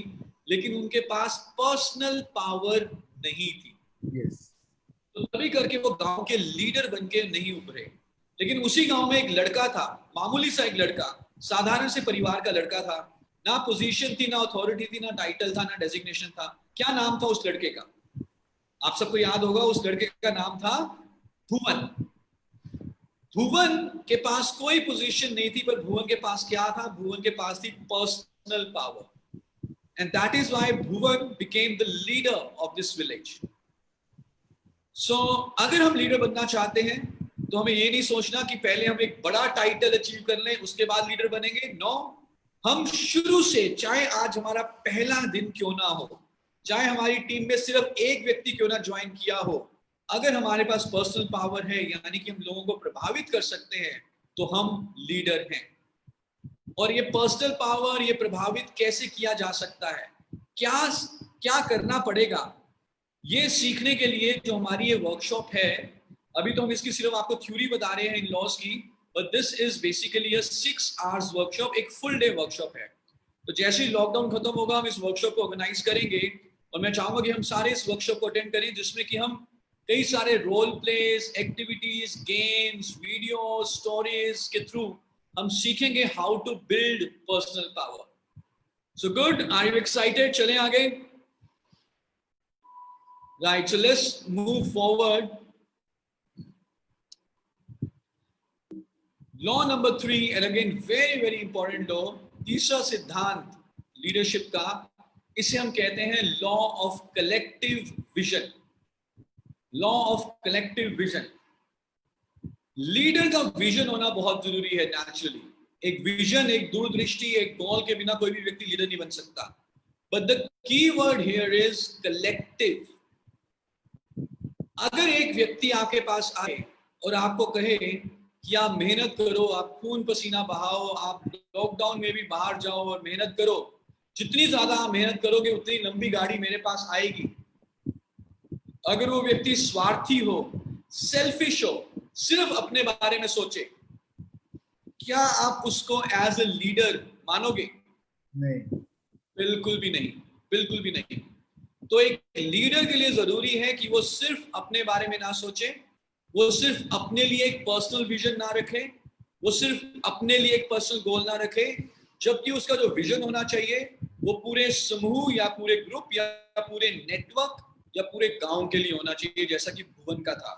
लेकिन उनके पास पर्सनल पावर नहीं थी. Yes. तो तभी करके वो गांव के लीडर बनके नहीं उभरे. लेकिन उसी गांव में एक लड़का था, मामूली सा एक लड़का, साधारण से परिवार का लड़का था. ना पोजीशन थी, ना अथॉरिटी थी, ना टाइटल था, ना डेजिग्नेशन था. क्या नाम था उस लड़के का? आप सबको याद होगा. उस लड़के का नाम था भुवन. भुवन के पास कोई पोजीशन नहीं थी, पर भुवन के पास क्या था? भुवन के पास थी personal power. And that is why Bhuvan became the leader of this village. So अगर हम लीडर बनना चाहते हैं तो हमें ये नहीं सोचना कि पहले हम एक बड़ा टाइटल अचीव कर लें उसके बाद लीडर बनेंगे. नो, हम शुरू से, चाहे आज हमारा पहला दिन क्यों ना हो, चाहे हमारी टीम में सिर्फ एक व्यक्ति क्यों ना ज्वाइन किया हो, अगर हमारे पास पर्सनल पावर है, यानी कि हम लोगों को प्रभावित कर सकते हैं, तो हम लीडर हैं. और ये पर्सनल पावर, ये प्रभावित कैसे किया जा सकता है, क्या क्या करना पड़ेगा, ये सीखने के लिए जो हमारी ये वर्कशॉप है, अभी तो हम इसकी सिर्फ आपको थ्योरी बता रहे हैं इन लॉज की, but this is basically a 6 hours workshop, एक फुल डे वर्कशॉप है. तो जैसे ही लॉकडाउन खत्म होगा हम इस वर्कशॉप को ऑर्गेनाइज करेंगे, और मैं चाहूंगा कि हम सारे इस वर्कशॉप को अटेंड करें, जिसमें कि हम कई सारे role plays, activities, games, video, stories के थ्रू हम सीखेंगे how to build personal power. So good, are you excited? चलें आगे. Right, so let's move forward. Law number 3, and again very very important law, तीसरा सिद्धांत लीडरशिप का, इसे हम कहते हैं law of collective vision. Law of collective vision. Leader का विजन होना बहुत जरूरी है. नेचुरली एक विजन, एक दूरदृष्टि, एक गोल के बिना कोई भी व्यक्ति लीडर नहीं बन सकता. But the key word here is collective. अगर एक व्यक्ति आपके पास आए और आपको कहे कि आप मेहनत करो, आप खून पसीना बहाओ, आप लॉकडाउन में भी बाहर जाओ और मेहनत करो, जितनी ज्यादा आप मेहनत करोगे उतनी लंबी गाड़ी मेरे पास आएगी. अगर वो व्यक्ति स्वार्थी हो, सेल्फिश हो, सिर्फ अपने बारे में सोचे, क्या आप उसको एज ए लीडर मानोगे? नहीं. बिल्कुल भी नहीं, बिल्कुल भी नहीं. तो एक लीडर के लिए जरूरी है कि वो सिर्फ अपने बारे में ना सोचे, वो सिर्फ अपने लिए एक पर्सनल विजन ना रखे, वो सिर्फ अपने लिए एक पर्सनल गोल ना रखे, जबकि उसका जो विजन होना चाहिए वो पूरे समूह या पूरे ग्रुप या पूरे नेटवर्क या पूरे गांव के लिए होना चाहिए, जैसा कि भुवन का था.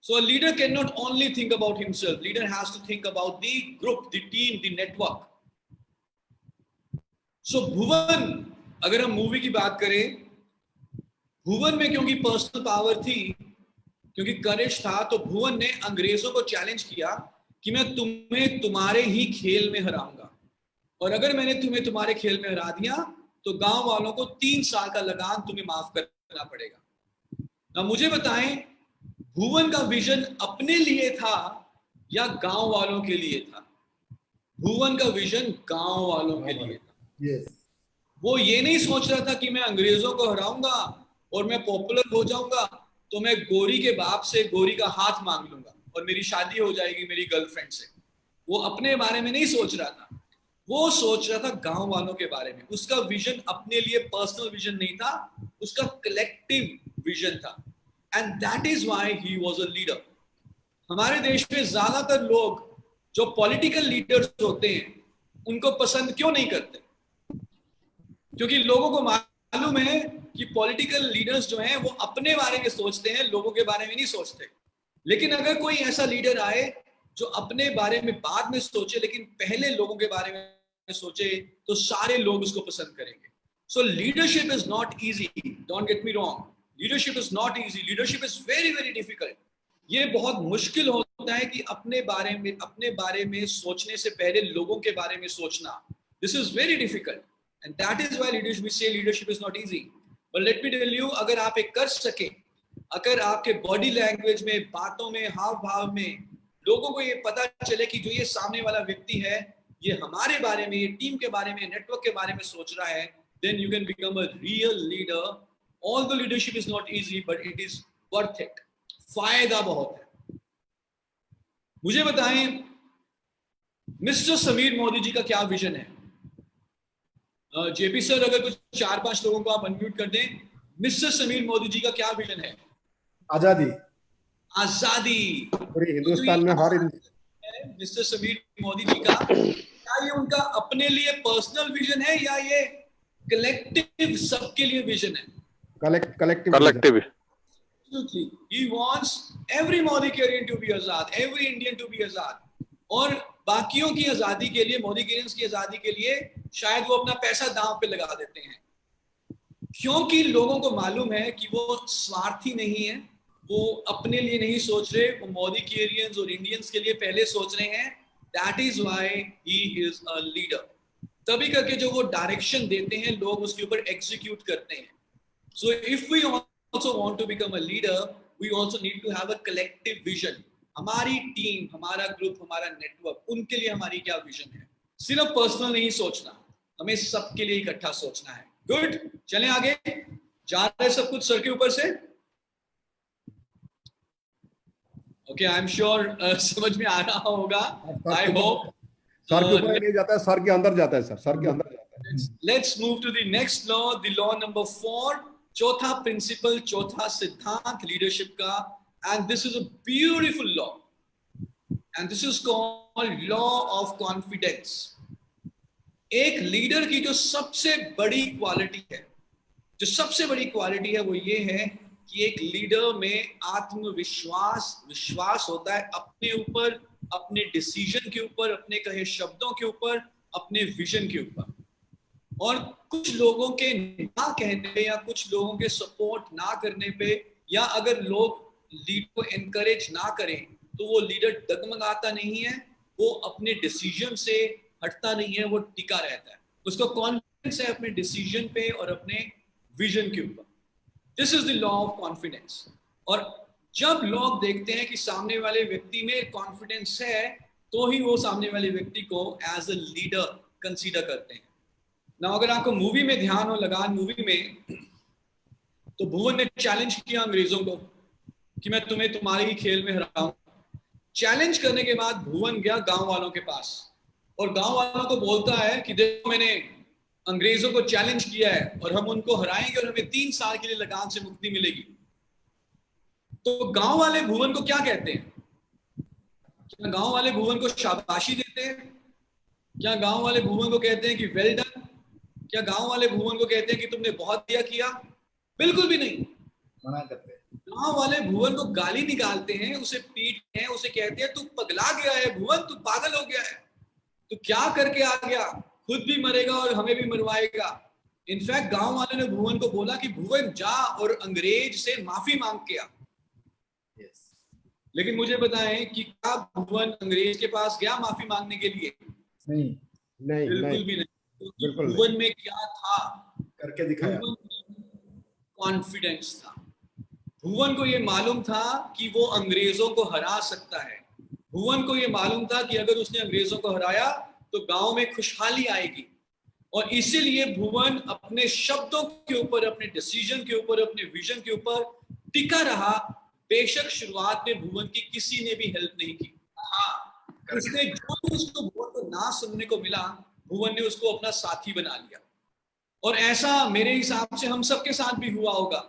So a leader cannot only think about himself. Leader has to think about the group, the team, the network. So भुवन, अगर हम मूवी की बात करें, भुवन में क्योंकि पर्सनल पावर थी, क्योंकि करेज था, तो भुवन ने अंग्रेजों को चैलेंज किया कि मैं तुम्हें तुम्हारे ही खेल में हराऊंगा, और अगर मैंने तुम्हें तुम्हारे खेल में हरा दिया तो गांव वालों को 3 साल का लगान तुम्हें माफ करना पड़ेगा. ना मुझे बताएं, भुवन का विजन अपने लिए था या गांव वालों के लिए था? भुवन का विजन गांव वालों के लिए था. Yes. वो ये नहीं सोच रहा था कि मैं अंग्रेजों को हराऊंगा और मैं पॉपुलर हो जाऊंगा तो मैं गोरी के बाप से गोरी का हाथ मांग लूंगा और मेरी शादी हो जाएगी मेरी गर्लफ्रेंड से. वो अपने बारे में नहीं सोच रहा था, वो सोच रहा था गांव वालों के बारे में। उसका विजन अपने लिए पर्सनल विजन नहीं था, उसका कलेक्टिव विजन था। And that is why he was a leader. हमारे देश में ज्यादातर लोग जो पॉलिटिकल लीडर्स होते हैं उनको पसंद क्यों नहीं करते? क्योंकि लोगों को मालूम है कि पॉलिटिकल लीडर्स जो हैं वो अपने बारे में सोचते हैं, लोगों के बारे में नहीं सोचते। लेकिन अगर कोई ऐसा लीडर आए जो अपने बारे में बाद में सोचे लेकिन पहले लोगों के बारे में सोचे, तो सारे लोग उसको पसंद करेंगे। सो leadership is not easy, don't get me wrong, leadership is not easy, leadership is very very difficult. ये बहुत मुश्किल होता है कि अपने बारे में सोचने से पहले लोगों के बारे में सोचना। This is very difficult and that is why leadership, we say leadership is not easy. But let me tell you, अगर आप एक कर सके, अगर आपके बॉडी लैंग्वेज में, बातों में, हाव भाव में लोगों को ये पता चले कि जो ये सामने वाला व्यक्ति है ये हमारे बारे में, ये टीम के बारे में, नेटवर्क के बारे में सोच रहा है, then you can become a real leader. Although leadership is not easy, but it is worth it. फायदा बहुत है। मुझे बताएं मिस्टर समीर मोदी जी का क्या विजन है? जेपी सर, अगर कुछ 4-5 लोगों को आप अनम्यूट कर दें। मिस्टर समीर मोदी जी का क्या विजन है? आजादी। आजादी। पूरे हिंदुस्तान में हर मिस्टर समीर मोदी जी का, क्या ये उनका अपने लिए पर्सनल विजन है या ये कलेक्टिव सबके लिए विजन है? Collective. He wants every Modi-Karian to be Azad, every Indian to be आजाद। और बाकियों की आजादी के लिए, मोदी-Karians की आजादी के लिए शायद वो अपना पैसा दांव पे लगा देते हैं, क्योंकि लोगों को मालूम है कि वो स्वार्थी नहीं है, वो अपने लिए नहीं सोच रहे, वो मोदी-Karians और इंडियंस के लिए पहले सोच रहे हैं। That is why he is a leader। तभी करके जो वो डायरेक्शन देते हैं लोग उसके ऊपर एग्जीक्यूट करते हैं। So if we also want to become a leader, we also need to have a collective vision। हमारी टीम, हमारा ग्रुप, हमारा नेटवर्क, उनके लिए हमारी क्या विजन है? सिर्फ पर्सनल नहीं सोचना, हमें सबके लिए इकट्ठा सोचना है। गुड, चलें आगे। जा रहे सब कुछ सर के ऊपर से? ओके, आई एम श्योर समझ में आ रहा होगा। आई होप सर के ऊपर नहीं जाता है, सर के अंदर जाता है सर, सर के अंदर जाता है। Let's move to the next law, the law number 4, चौथा प्रिंसिपल, चौथा सिद्धांत लीडरशिप का। And this is a beautiful law and this is called law of confidence. एक लीडर की जो सबसे बड़ी क्वालिटी है, वो ये है कि एक लीडर में विश्वास होता है अपने ऊपर, अपने डिसीजन के ऊपर, अपने कहे शब्दों के ऊपर, अपने विजन के ऊपर। और कुछ लोगों के ना कहने पे या कुछ लोगों के सपोर्ट ना करने पे, या अगर लोग लीडर को एनकरेज ना करें, तो वो लीडर डगमगाता नहीं है, वो अपने डिसीजन से हटता नहीं है, वो टिका रहता है। उसको कॉन्फिडेंस है अपने डिसीजन पे और अपने विजन के ऊपर। This is the law of confidence. और जब लोग देखते हैं कि सामने वाले व्यक्ति में कॉन्फिडेंस है, तो ही वो सामने वाले व्यक्ति को एज अ लीडर कंसीडर करते हैं। ना अगर आपको मूवी में ध्यान हो, लगान मूवी में, तो भुवन ने चैलेंज किया अंग्रेजों को कि मैं तुम्हें तुम्हारे ही खेल में हराऊं। चैलेंज करने के बाद भुवन गया गांव वालों के पास और गांव वालों को बोलता है कि देखो, मैंने अंग्रेजों को चैलेंज किया है और हम उनको हराएंगे और हमें 3 साल के लिए लगान से मुक्ति मिलेगी। तो गांव वाले भुवन को क्या कहते हैं? क्या गांव वाले भुवन को शाबाशी देते हैं? क्या गांव वाले भुवन को कहते हैं कि वेल डन? क्या गांव वाले भुवन को कहते हैं कि तुमने बहुत दिया किया? बिल्कुल भी नहीं, मना करते हैं। गांव वाले भुवन को गाली निकालते हैं, उसे पीटते हैं, उसे कहते हैं तू पगला गया है भुवन, तू पागल हो गया है, तू क्या करके आ गया, खुद भी मरेगा और हमें भी मरवाएगा। इनफैक्ट गांव वाले ने भुवन को बोला कि भुवन जा और अंग्रेज से माफी मांग के आ। लेकिन मुझे बताएं कि क्या भुवन अंग्रेज के पास गया माफी मांगने के लिए? नहीं, बिल्कुल भी नहीं। भुवन में क्या था? करके दिखाया। कॉन्फिडेंस था। भुवन को ये मालूम था कि वो अंग्रेजों को हरा सकता है। भुवन को ये मालूम था कि अगर उसने अंग्रेजों को हराया तो गांव में खुशहाली आएगी। और इसीलिए भुवन अपने शब्दों के ऊपर, अपने डिसीजन के ऊपर, अपने विजन के ऊपर टिका रहा। बेशक शुरुआत में भुवन की किसी ने भी हेल्प नहीं की। हाँ, उसने जो भी उसको बहुत को ना सुनने को मिला, भुवन ने उसको अपना साथी बना लिया। और ऐसा मेरे हिसाब से हम सबके साथ भी हुआ होगा।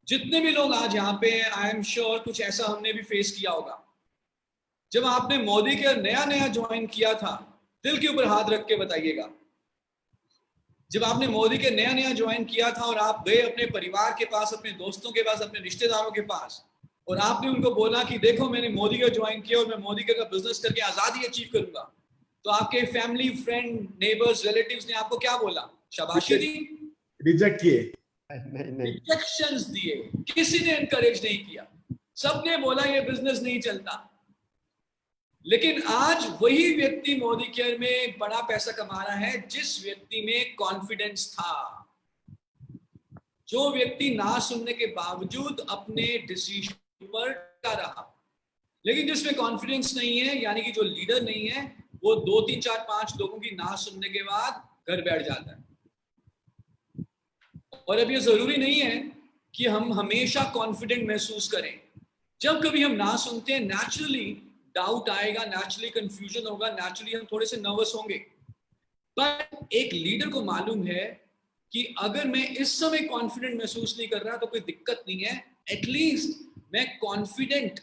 जितने भी लोग आज यहाँ पे हैं, आई एम श्योर कुछ ऐसा हमने भी फेस किया होगा। जब आपने मोदी के नया नया ज्वाइन किया था, दिल के ऊपर हाथ रख के बताइएगा, जब आपने मोदी के नया नया ज्वाइन किया था और आप गए अपने परिवार के पास, अपने दोस्तों के पास, अपने रिश्तेदारों के पास, और आपने उनको बोला कि देखो मैंने मोदी का ज्वाइन किया और मैं मोदी का बिजनेस करके आजादी अचीव करूंगा, तो आपके फैमिली, फ्रेंड, नेबर्स, रिलेटिव्स ने आपको क्या बोला? शाबाशी दी? रिजेक्ट किए? नहीं नहीं, रिजेक्शंस दिए, किसी ने एनकरेज नहीं किया, सबने बोला ये बिजनेस नहीं चलता। लेकिन आज वही व्यक्ति मोदी केयर में बड़ा पैसा कमा रहा है जिस व्यक्ति में कॉन्फिडेंस था, जो व्यक्ति ना सुनने के बावजूद अपने डिसीजन पर टिका रहा। लेकिन जिसमें कॉन्फिडेंस नहीं है, यानी कि जो लीडर नहीं है, वो 2, 3, 4, 5 लोगों की ना सुनने के बाद घर बैठ जाता है। और अब ये जरूरी नहीं है कि हम हमेशा कॉन्फिडेंट महसूस करें। जब कभी हम ना सुनते हैं, नेचुरली डाउट आएगा, नेचुरली कंफ्यूजन होगा, नेचुरली हम थोड़े से नर्वस होंगे। पर एक लीडर को मालूम है कि अगर मैं इस समय कॉन्फिडेंट महसूस नहीं कर रहा तो कोई दिक्कत नहीं है, एटलीस्ट मैं कॉन्फिडेंट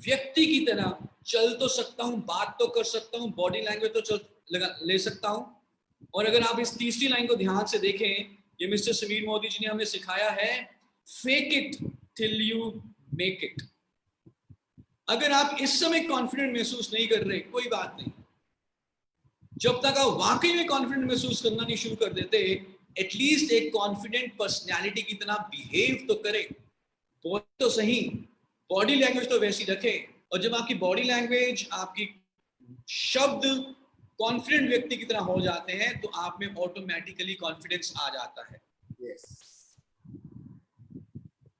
व्यक्ति की तरह चल तो सकता हूं, बात तो कर सकता हूं, बॉडी लैंग्वेज तो ले सकता हूं। और अगर आप इस तीसरी लाइन को ध्यान से देखें, ये मिस्टर समीर मोदी जी ने हमें सिखाया है, fake it till you make it. अगर आप इस समय कॉन्फिडेंट महसूस नहीं कर रहे, कोई बात नहीं, जब तक आप वाकई में कॉन्फिडेंट महसूस करना नहीं शुरू कर देते, एटलीस्ट एक कॉन्फिडेंट पर्सनैलिटी की तरह बिहेव तो करें, बोल तो सही, बॉडी लैंग्वेज तो वैसी रखे। और जब आपकी बॉडी लैंग्वेज, आपकी शब्द कॉन्फिडेंट व्यक्ति की तरह हो जाते हैं, तो आप में ऑटोमेटिकली कॉन्फिडेंस आ जाता है। Yes.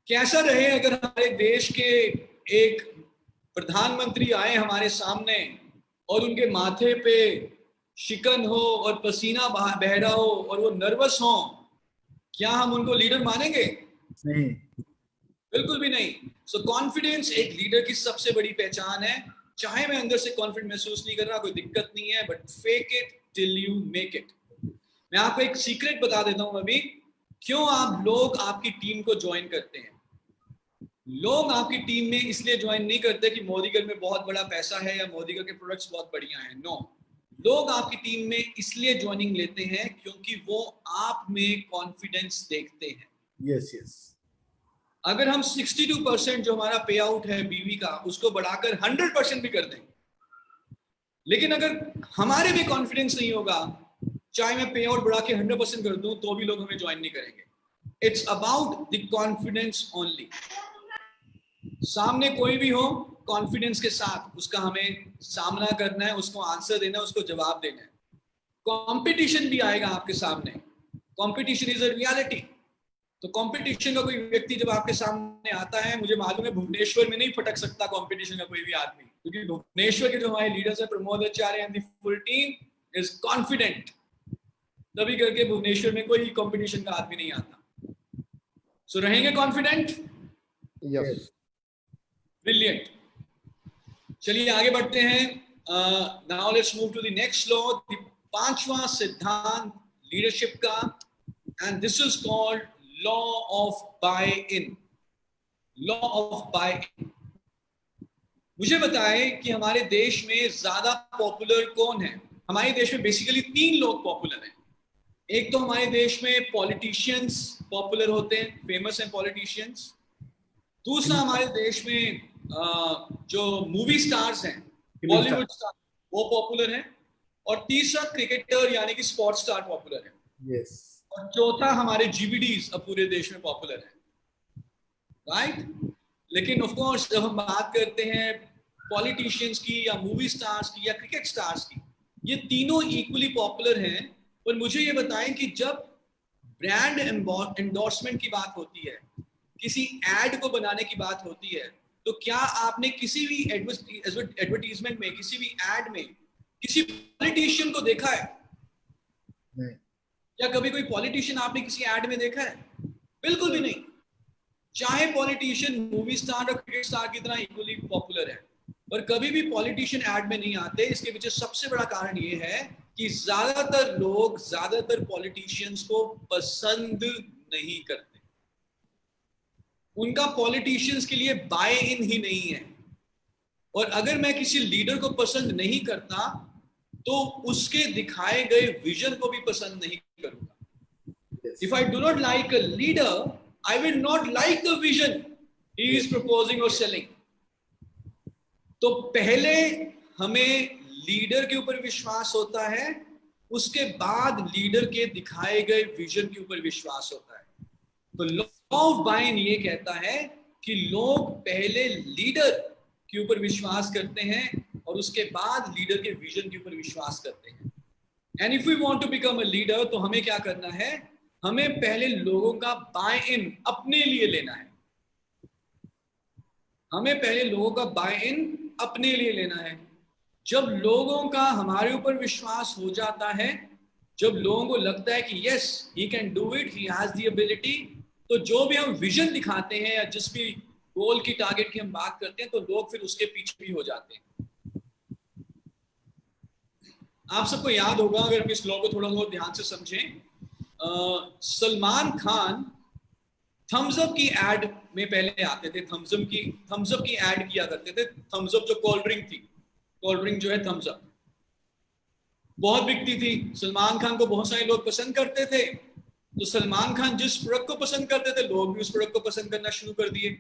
कैसा रहे अगर हमारे देश के एक प्रधानमंत्री आए हमारे सामने और उनके माथे पे शिकन हो और पसीना बह रहा हो और वो नर्वस हो, क्या हम उनको लीडर मानेंगे? नहीं। बिल्कुल भी नहीं। सो कॉन्फिडेंस एक लीडर की सबसे बड़ी पहचान है। चाहे मैं अंदर से कॉन्फिडेंट महसूस नहीं कर रहा, कोई दिक्कत नहीं है, but fake it till you make it. मैं आपको एक सीक्रेट बता देता हूं अभी, क्यों आप लोग आपकी टीम को ज्वाइन करते हैं। लोग आपकी टीम में इसलिए ज्वाइन नहीं करते कि मोदीगढ़ में बहुत बड़ा पैसा है या मोदीगढ़ के प्रोडक्ट्स बहुत बढ़िया हैं। नो, लोग आपकी टीम में इसलिए ज्वाइनिंग लेते हैं क्योंकि वो आप में कॉन्फिडेंस देखते हैं। Yes yes. अगर हम 62% जो हमारा पे आउट है बीवी का, उसको बढ़ाकर 100% भी कर दें, लेकिन अगर हमारे में कॉन्फिडेंस नहीं होगा, चाहे मैं पे आउट बढ़ा के 100% कर दूं, तो भी लोग हमें ज्वाइन नहीं करेंगे। It's about the confidence only. सामने कोई भी हो, कॉन्फिडेंस के साथ उसका हमें सामना करना है, उसको आंसर देना है, उसको जवाब देना है। कंपटीशन भी आएगा आपके सामने, कंपटीशन इज अ रियलिटी। तो कंपटीशन का कोई व्यक्ति जब आपके सामने आता है, मुझे मालूम है भुवनेश्वर में नहीं फटक सकता कंपटीशन का कोई भी आदमी, क्योंकि भुवनेश्वर के जो हमारे लीडर्स है, Pramod Acharya and the full team is confident. तभी करके भुवनेश्वर में कोई कंपटीशन का आदमी नहीं आता। सो रहेंगे कॉन्फिडेंट? यस। ब्रिलियंट। चलिए आगे बढ़ते हैं। Now let's move to the next law, पांचवा सिद्धांत लीडरशिप का, and this is called law of buy in. Law of buy in. मुझे बताएं कि हमारे देश में ज्यादा पॉपुलर कौन है? हमारे देश में बेसिकली 3 लोग पॉपुलर हैं। एक तो हमारे देश में पॉलिटिशियंस पॉपुलर होते हैं, फेमस हैं पॉलिटिशियंस। दूसरा हमारे देश में जो मूवी स्टार्स हैं, बॉलीवुड स्टार, वो पॉपुलर हैं। और तीसरा क्रिकेटर यानी कि स्पोर्ट्स स्टार पॉपुलर है। यस। और चौथा हमारे जीबीडीज अब पूरे देश में पॉपुलर है, राइट? लेकिन ऑफ कोर्स जब हम बात करते हैं पॉलिटिशियंस की या मूवी स्टार्स की या क्रिकेट स्टार्स की, ये तीनों इक्वली पॉपुलर हैं। पर मुझे ये बताएं कि जब ब्रांड एंडोर्समेंट की बात होती है, किसी एड को बनाने की बात होती है, तो क्या आपने किसी भी एडवर्टीजमेंट में, किसी भी एड में किसी पॉलिटिशियन को देखा है? नहीं। या कभी कोई पॉलिटिशियन आपने किसी एड में देखा है? बिल्कुल भी नहीं। चाहे पॉलिटिशियन मूवी स्टार और क्रिकेट स्टार की तरह इक्वली पॉपुलर है, और कभी भी पॉलिटिशियन ऐड में नहीं आते। इसके पीछे सबसे बड़ा कारण ये है कि ज्यादातर पॉलिटिशियंस को पसंद नहीं करते। उनका पॉलिटिशियंस के लिए बाय इन ही नहीं है। और अगर मैं किसी लीडर को पसंद नहीं करता तो उसके दिखाए गए विजन को भी पसंद नहीं करूंगा। Yes. If I do not like a leader, I will not like the vision he is proposing or selling. तो पहले हमें लीडर के ऊपर विश्वास होता है, उसके बाद लीडर के दिखाए गए विजन के ऊपर विश्वास होता है। तो लॉ ऑफ बाइन ये कहता है कि लोग पहले लीडर के ऊपर विश्वास करते हैं और उसके बाद लीडर के विजन के ऊपर विश्वास करते हैं। And if we want to become a leader, तो हमें क्या करना है? हमें पहले लोगों का बाय इन अपने लिए लेना है। हमें पहले लोगों का बाय इन अपने लिए लेना है। जब लोगों का हमारे ऊपर विश्वास हो जाता है, जब लोगों को लगता है कि yes he can do it, he has the ability, तो जो भी हम विजन दिखाते हैं या जिस भी गोल की टारगेट की हम बात करते हैं, तो लोग फिर उसके पीछे भी हो जाते हैं। आप सबको याद होगा, अगर हम इस लॉ को थोड़ा बहुत ध्यान से समझें, सलमान खान थम्स अप की एड में पहले आते थे। थम्स अप की एड किया करते थे। थम्स अप जो कोल्ड ड्रिंक थी, कोल्ड ड्रिंक जो है थम्स अप, बहुत बिकती थी। सलमान खान को बहुत सारे लोग पसंद करते थे। तो सलमान खान जिस प्रोडक्ट को पसंद करते थे, लोग भी उस प्रोडक्ट को पसंद करना शुरू कर दिए।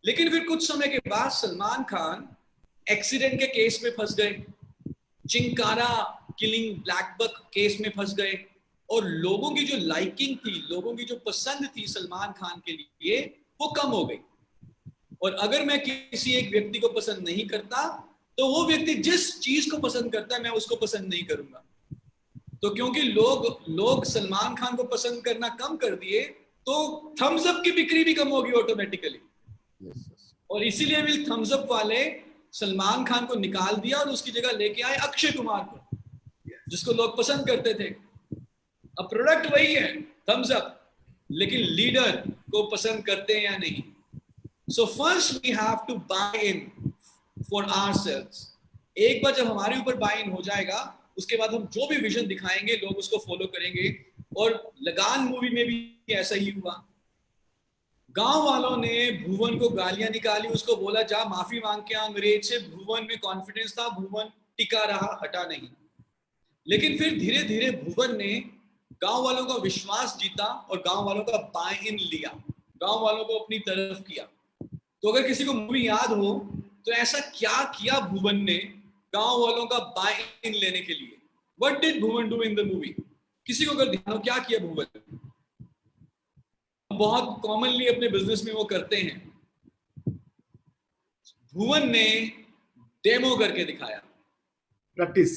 लेकिन फिर कुछ समय के बाद सलमान खान एक्सीडेंट के केस में फंस गए, chinkara killing blackbuck case में फंस गए, और लोगों की जो लाइकिंग थी, लोगों की जो पसंद थी सलमान खान के लिए, वो कम हो गई। और अगर मैं किसी एक व्यक्ति को पसंद नहीं करता, तो वो व्यक्ति जिस चीज को पसंद करता है, मैं उसको पसंद नहीं करूंगा। तो क्योंकि लोग सलमान खान को पसंद करना कम कर दिए, तो थम्स अप की बिक्री भी कम होगी ऑटोमेटिकली। और इसीलिए भी थम्स अप वाले सलमान खान को निकाल दिया और उसकी जगह लेके आए अक्षय कुमार को, जिसको लोग पसंद करते थे। अब प्रोडक्ट वही है थम्स अप, लेकिन लीडर को पसंद करते हैं या नहीं। So first we have to buy in for ourselves. एक बार जब हमारे ऊपर बाय इन हो जाएगा, उसके बाद हम जो भी विजन दिखाएंगे, लोग उसको फॉलो करेंगे। और लगान मूवी में भी ऐसा ही हुआ। गांव वालों ने भुवन को गालियां निकाली, उसको बोला जा माफी मांग के अंग्रेज से। भुवन में कॉन्फिडेंस था, भुवन टिका रहा, हटा नहीं। लेकिन फिर धीरे धीरे भुवन ने गांव वालों का विश्वास जीता और गांव वालों का बाय इन लिया, गांव वालों को अपनी तरफ किया। तो अगर किसी को मूवी याद हो, तो ऐसा क्या किया भुवन ने गांव वालों का बाय इन लेने के लिए? What did Bhuvan do in the movie? किसी को अगर ध्यान हो, क्या किया भुवन? बहुत कॉमनली अपने बिजनेस में वो करते हैं। भुवन ने डेमो करके दिखाया। प्रैक्टिस।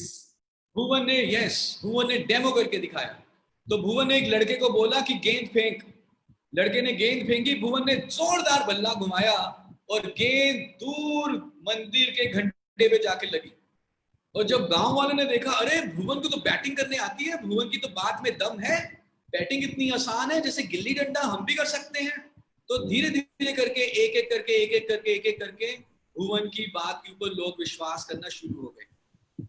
भुवन ने डेमो करके दिखाया। तो भुवन ने एक लड़के को बोला कि गेंद फेंक। लड़के ने गेंद फेंकी, भुवन ने जोरदार बल्ला घुमाया और गेंद दूर मंदिर के घंटे पे जाके लगी। और जब गांव वालों ने देखा, अरे भुवन को तो बैटिंग करने आती है, भुवन की तो बात में दम है, बैटिंग इतनी आसान है, जैसे गिल्ली डंडा हम भी कर सकते हैं। तो धीरे धीरे करके एक एक करके भुवन की बात के ऊपर लोग विश्वास करना शुरू हो गए।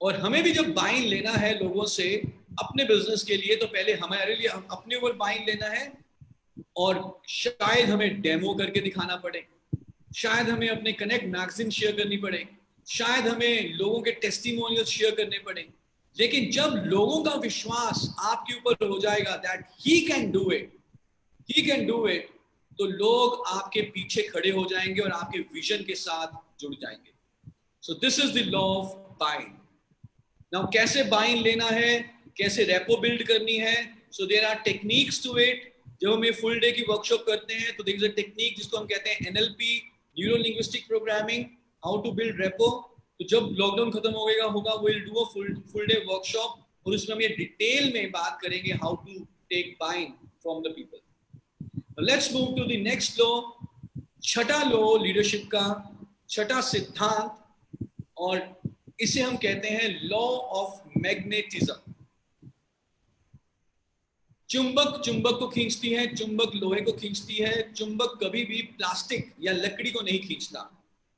और हमें भी जब बाइन लेना है लोगों से अपने बिजनेस के लिए, तो पहले हमारे लिए अपने ऊपर बाइन लेना है, और शायद हमें डेमो करके दिखाना पड़े, शायद हमें अपने कनेक्ट मैगजीन शेयर करनी पड़े, शायद हमें लोगों के टेस्टिमोनियल शेयर करने पड़े। लेकिन जब लोगों का विश्वास आपके ऊपर हो जाएगा that he can do it, तो लोग आपके पीछे खड़े हो जाएंगे और आपके विजन के साथ जुड़ जाएंगे। So this is the law of buying. Now कैसे बाइंग लेना है, कैसे रेपो बिल्ड करनी है? So there are techniques to it. जब हम फुल डे की वर्कशॉप करते हैं, तो देयर इज अ टेक्निक जिसको हम कहते हैं NLP, neuro linguistic programming, how to build rapport. तो जब लॉकडाउन खत्म होगा, we will do a full day workshop, और उसमें हम ये डिटेल में बात करेंगे how to take buying from the people. Let's move to the next law. छठा लॉ लीडरशिप का, छठा सिद्धांत, और इसे हम कहते हैं लॉ ऑफ मैग्नेटिज्म। चुंबक को खींचती है, चुंबक लोहे को खींचती है। चुंबक कभी भी प्लास्टिक या लकड़ी को नहीं खींचता।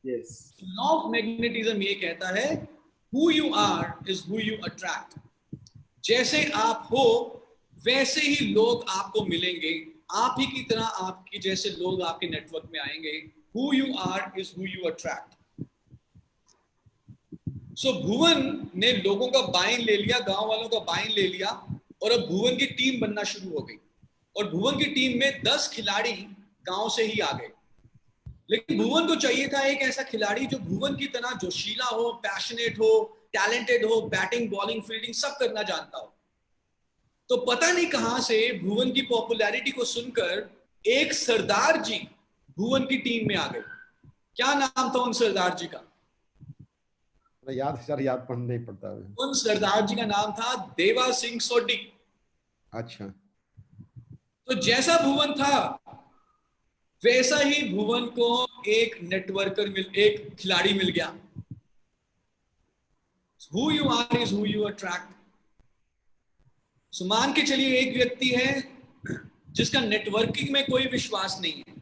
Yes. लॉ ऑफ मैग्नेटिज्म ये कहता है who you are is who you attract. जैसे आप हो वैसे ही लोग आपको मिलेंगे, आप ही की तरह आपके जैसे लोग आपके नेटवर्क में आएंगे. Who you are is who you attract. So भुवन ने लोगों का बाइन ले लिया, गांव वालों का बाइन ले लिया, और अब भुवन की टीम बनना शुरू हो गई. और भुवन की टीम में 10 खिलाड़ी गांव से ही आ गए. लेकिन भुवन को चाहिए था एक ऐसा खिलाड़ी जो भुवन की तरह जोशीला हो, पैशनेट हो, टैलेंटेड हो, बैटिंग, बॉलिंग, फील्डिंग सब करना जानता हो. तो पता नहीं कहां से भुवन की पॉपुलैरिटी को सुनकर एक सरदार जी भुवन की टीम में आ गए. क्या नाम था उन सरदार जी का? याद सर, याद पढ़ नहीं पड़ता है. उन सरदार जी का नाम था देवा सिंह सोडी. अच्छा. तो जैसा भुवन था वैसा ही भुवन को एक नेटवर्कर एक खिलाड़ी मिल गया. Who you are is who you attract. So मान के चलिए एक व्यक्ति है जिसका नेटवर्किंग में कोई विश्वास नहीं है,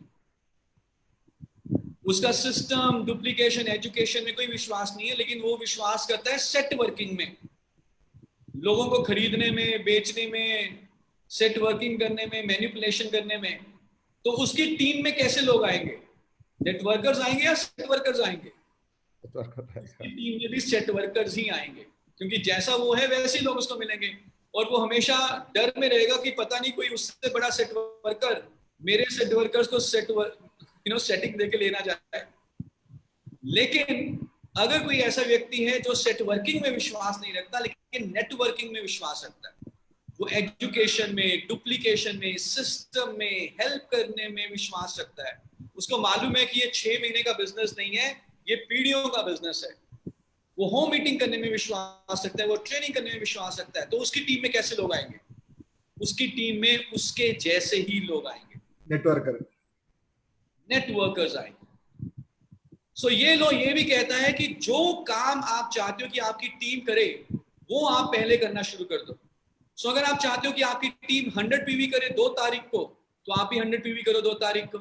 उसका सिस्टम, डुप्लीकेशन, एजुकेशन में कोई विश्वास नहीं है, लेकिन वो विश्वास करता है सेट वर्किंग में, लोगों को खरीदने में, बेचने में, सेट वर्किंग करने में, मैनिपुलेशन करने में. तो उसकी टीम में कैसे लोग आएंगे? नेटवर्कर्स आएंगे या सेट वर्कर्स आएंगे? टीम में भी सेट वर्कर्स ही आएंगे, क्योंकि जैसा वो है वैसे ही लोग उसको मिलेंगे. और वो हमेशा डर में रहेगा कि पता नहीं कोई उससे बड़ा सेट वर्कर मेरे सेट वर्कर्स को सेटिंग देके लेना चाहता है. लेकिन अगर कोई ऐसा व्यक्ति है जो सेट वर्किंग में विश्वास नहीं रखता लेकिन नेटवर्किंग में विश्वास रखता है, वो एजुकेशन में, डुप्लीकेशन में, सिस्टम में, हेल्प करने में विश्वास रखता है, उसको मालूम है कि ये 6 महीने का बिजनेस नहीं है, ये पीढ़ियों का बिजनेस है, वो होम मीटिंग करने में विश्वास रखता है, वो ट्रेनिंग करने में विश्वास रखता है, तो उसकी टीम में कैसे लोग आएंगे? उसकी टीम में उसके जैसे ही लोग आएंगे, नेटवर्कर्स आएंगे. सो ये लो ये भी कहता है कि जो काम आप चाहते हो कि आपकी टीम करे वो आप पहले करना शुरू कर दो. सो अगर आप चाहते हो कि आपकी टीम 100 पीवी करे 2 तारीख को, तो आप भी 100 पीवी करो 2 तारीख को.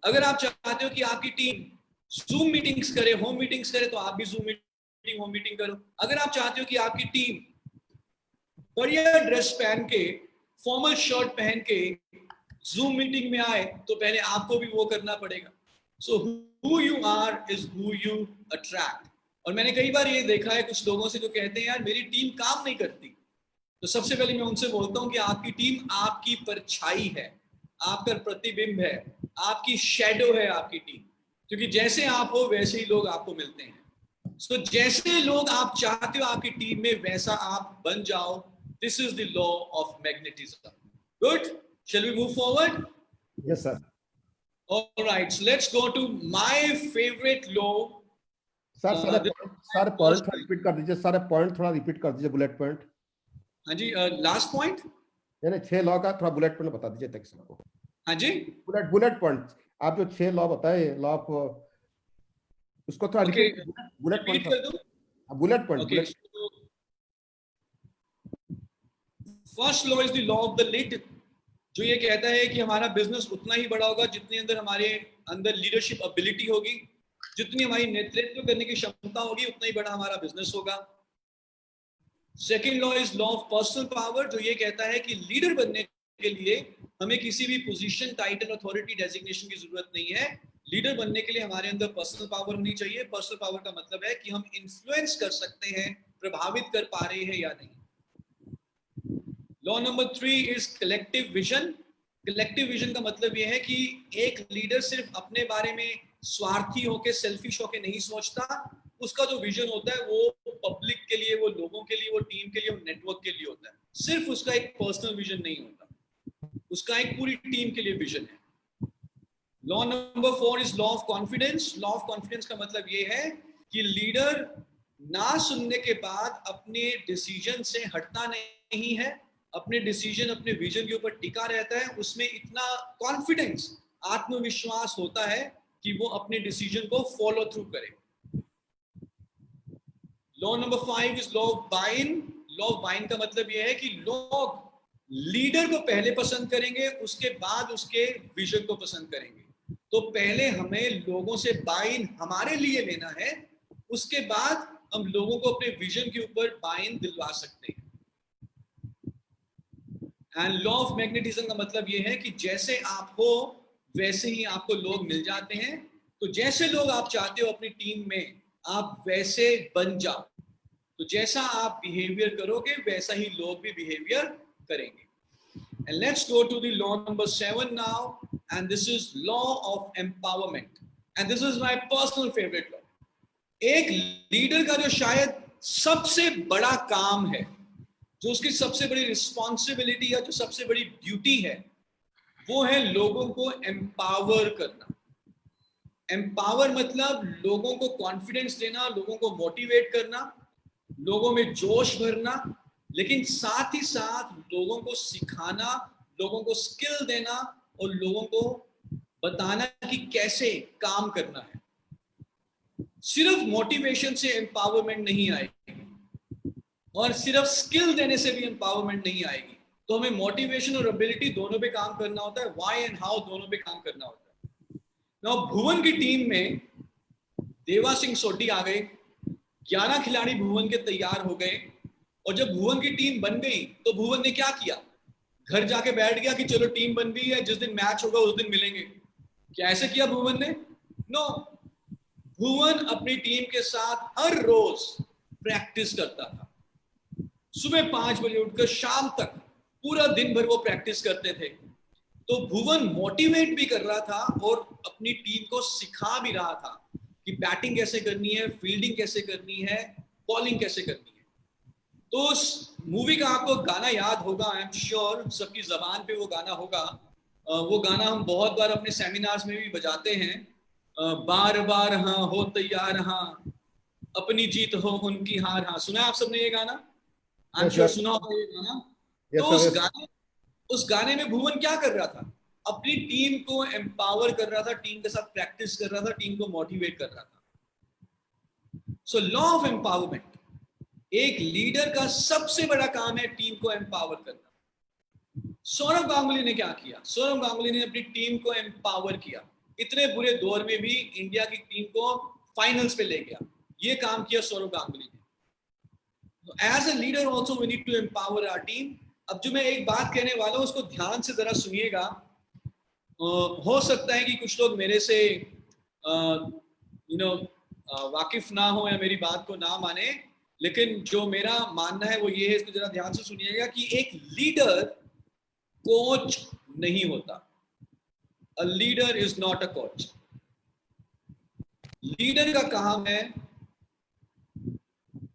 अगर आप चाहते हो कि आपकी टीम जूम मीटिंग्स करे, होम मीटिंग्स करे, तो आप भी जूम मीटिंग, होम मीटिंग करो. अगर आप चाहते हो कि आपकी टीम बढ़िया ड्रेस पहन के, फॉर्मल शर्ट पहन के जूम मीटिंग में आए, तो पहले आपको भी वो करना पड़ेगा. सो who you are is who you attract. और मैंने कई बार ये देखा है कुछ लोगों से जो कहते हैं यार मेरी टीम काम नहीं करती. तो सबसे पहले मैं उनसे बोलता हूँ कि आपकी टीम आपकी परछाई है, आपका प्रतिबिंब है, आपकी शैडो है आपकी टीम, क्योंकि जैसे आप हो वैसे ही लोग आपको मिलते हैं. सो जैसे लोग आप चाहते हो आपकी टीम में वैसा आप बन जाओ. This is the law of magnetism. Good, shall we move forward? Yes sir. All right, so let's go to my favorite law. Sir सारे पॉइंट थोड़ा रिपीट कर दीजिए, सारे पॉइंट थोड़ा रिपीट कर दीजिए, बुलेट पॉइंट. हाँ जी, लास्ट पॉइंट, यानी 6 लॉ का थोड़ा बुलेट पॉइंट बता दीजिए तक सबको. हाँ जी, बुलेट पॉइंट आप जो 6 लॉ बताए, लॉ ऑफ, उसको थोड़ा Okay. बुलेट रिपीट पॉइंट कर दूं. Bullet point. Okay, so first law is the law of the lid, जो ये कहता है कि हमारा बिजनेस उतना ही बड़ा होगा जितने अंदर हमारे अंदर लीडरशिप एबिलिटी होगी, जितनी हमारी नेतृत्व करने की क्षमता होगी उतना ही बड़ा हमारा बिजनेस होगा. Second law is law of personal power, जो ये कहता है कि लीडर बनने के लिए हमें किसी भी पोजीशन, टाइटल, अथॉरिटी, डेजिग्नेशन की जरूरत नहीं है. लीडर बनने के लिए हमारे अंदर पर्सनल पावर होनी चाहिए. पर्सनल पावर का मतलब है कि हम इन्फ्लुएंस कर सकते हैं, प्रभावित कर पा रहे हैं या नहीं. Law number 3 is collective vision. Collective vision का मतलब यह है कि एक लीडर सिर्फ अपने बारे में स्वार्थी होके, सेल्फिश होके नहीं सोचता. उसका जो विजन होता है वो पब्लिक के लिए, वो लोगों के लिए, वो टीम के लिए, वो नेटवर्क के लिए होता है. सिर्फ उसका एक पर्सनल विजन नहीं होता, उसका एक पूरी टीम के लिए विजन है. Law number 4 is law of confidence. Law of confidence का मतलब ये है कि लीडर ना सुनने के बाद अपने डिसीजन से हटता नहीं है, अपने डिसीजन, अपने विजन के ऊपर टिका रहता है. उसमें इतना कॉन्फिडेंस, आत्मविश्वास होता है कि वो अपने डिसीजन को फॉलो थ्रू करे. Law number 5 is law of बाइन. लॉ ऑफ बाइन का मतलब यह है कि लोग लीडर को पहले पसंद करेंगे, उसके बाद उसके विजन को पसंद करेंगे. तो पहले हमें लोगों से बाइन हमारे लिए लेना है, उसके बाद हम लोगों को अपने विजन के ऊपर बाइन दिलवा सकते हैं। एंड लॉ ऑफ मैग्नेटिज्म का मतलब ये है कि जैसे आप हो वैसे ही आपको लोग मिल जाते हैं। तो जैसे लोग आप चाहते हो अपनी टीम में, आप वैसे बन जाओ। तो जैसा आप बिहेवियर करोगे वैसा ही लोग भी बिहेवियर करेंगे। And let's go to the law number 7 now, and this is law of empowerment, and this is my personal favorite law. एक लीडर का जो शायद सबसे बड़ा काम है, जो उसकी सबसे बड़ी रिस्पॉन्सिबिलिटी या जो सबसे बड़ी ड्यूटी है, वो है लोगों को एम्पावर करना। एम्पावर मतलब लोगों को कॉन्फिडेंस देना, लोगों को मोटिवेट करना, लोगों में जोश भरना, लेकिन साथ ही साथ लोगों को सिखाना, लोगों को स्किल देना और लोगों को बताना कि कैसे काम करना है। सिर्फ मोटिवेशन से एम्पावरमेंट नहीं आएगी और सिर्फ स्किल देने से भी एम्पावरमेंट नहीं आएगी। तो हमें मोटिवेशन और एबिलिटी दोनों पे काम करना होता है, व्हाई एंड हाउ दोनों पे काम करना होता है। नाउ भुवन की टीम में देवा सिंह सोढी आ गए, 11 खिलाड़ी भुवन के तैयार हो गए, और जब भुवन की टीम बन गई तो भुवन ने क्या किया, घर जाके बैठ गया कि चलो टीम बन गई है, जिस दिन मैच होगा उस दिन मिलेंगे। क्या ऐसे किया भुवन ने? नो, भुवन अपनी टीम के साथ हर रोज प्रैक्टिस करता था। सुबह 5 बजे उठकर शाम तक पूरा दिन भर वो प्रैक्टिस करते थे। तो भुवन मोटिवेट भी कर रहा था और अपनी टीम को सिखा भी रहा था कि बैटिंग कैसे करनी है, फील्डिंग कैसे करनी है, बॉलिंग कैसे करनी है। तो उस मूवी का आपको गाना याद होगा, आई एम श्योर सबकी जबान पे वो गाना होगा। वो गाना हम बहुत बार अपने सेमिनार्स में भी बजाते हैं, बार बार हाँ हो तैयार, हाँ अपनी जीत हो उनकी हार। हाँ, सुना है आप सबने ये गाना? आई एम श्योर सुना होगा ये गाना। तो उस गाने में भुवन क्या कर रहा था? अपनी टीम को एम्पावर कर रहा था, टीम के साथ प्रैक्टिस कर रहा था, टीम को मोटिवेट कर रहा था। सो लॉ ऑफ एम्पावरमेंट, एक लीडर का सबसे बड़ा काम है टीम को एम्पावर करना। सौरव गांगुली ने क्या किया? सौरव गांगुली ने अपनी टीम को एम्पावर किया। इतने बुरे दौर में भी इंडिया की टीम को फाइनल्स पे ले गया। ये काम किया सौरव गांगुली ने। As a leader also we need to empower our team. अब जो मैं एक बात कहने वाला हूं उसको ध्यान से जरा सुनिएगा। हो सकता है कि कुछ लोग मेरे से वाकिफ ना हो या मेरी बात को ना माने, लेकिन जो मेरा मानना है वो ये है, इसको जरा ध्यान से सुनिएगा कि एक लीडर कोच नहीं होता। अ leader is not a coach. Leader का काम है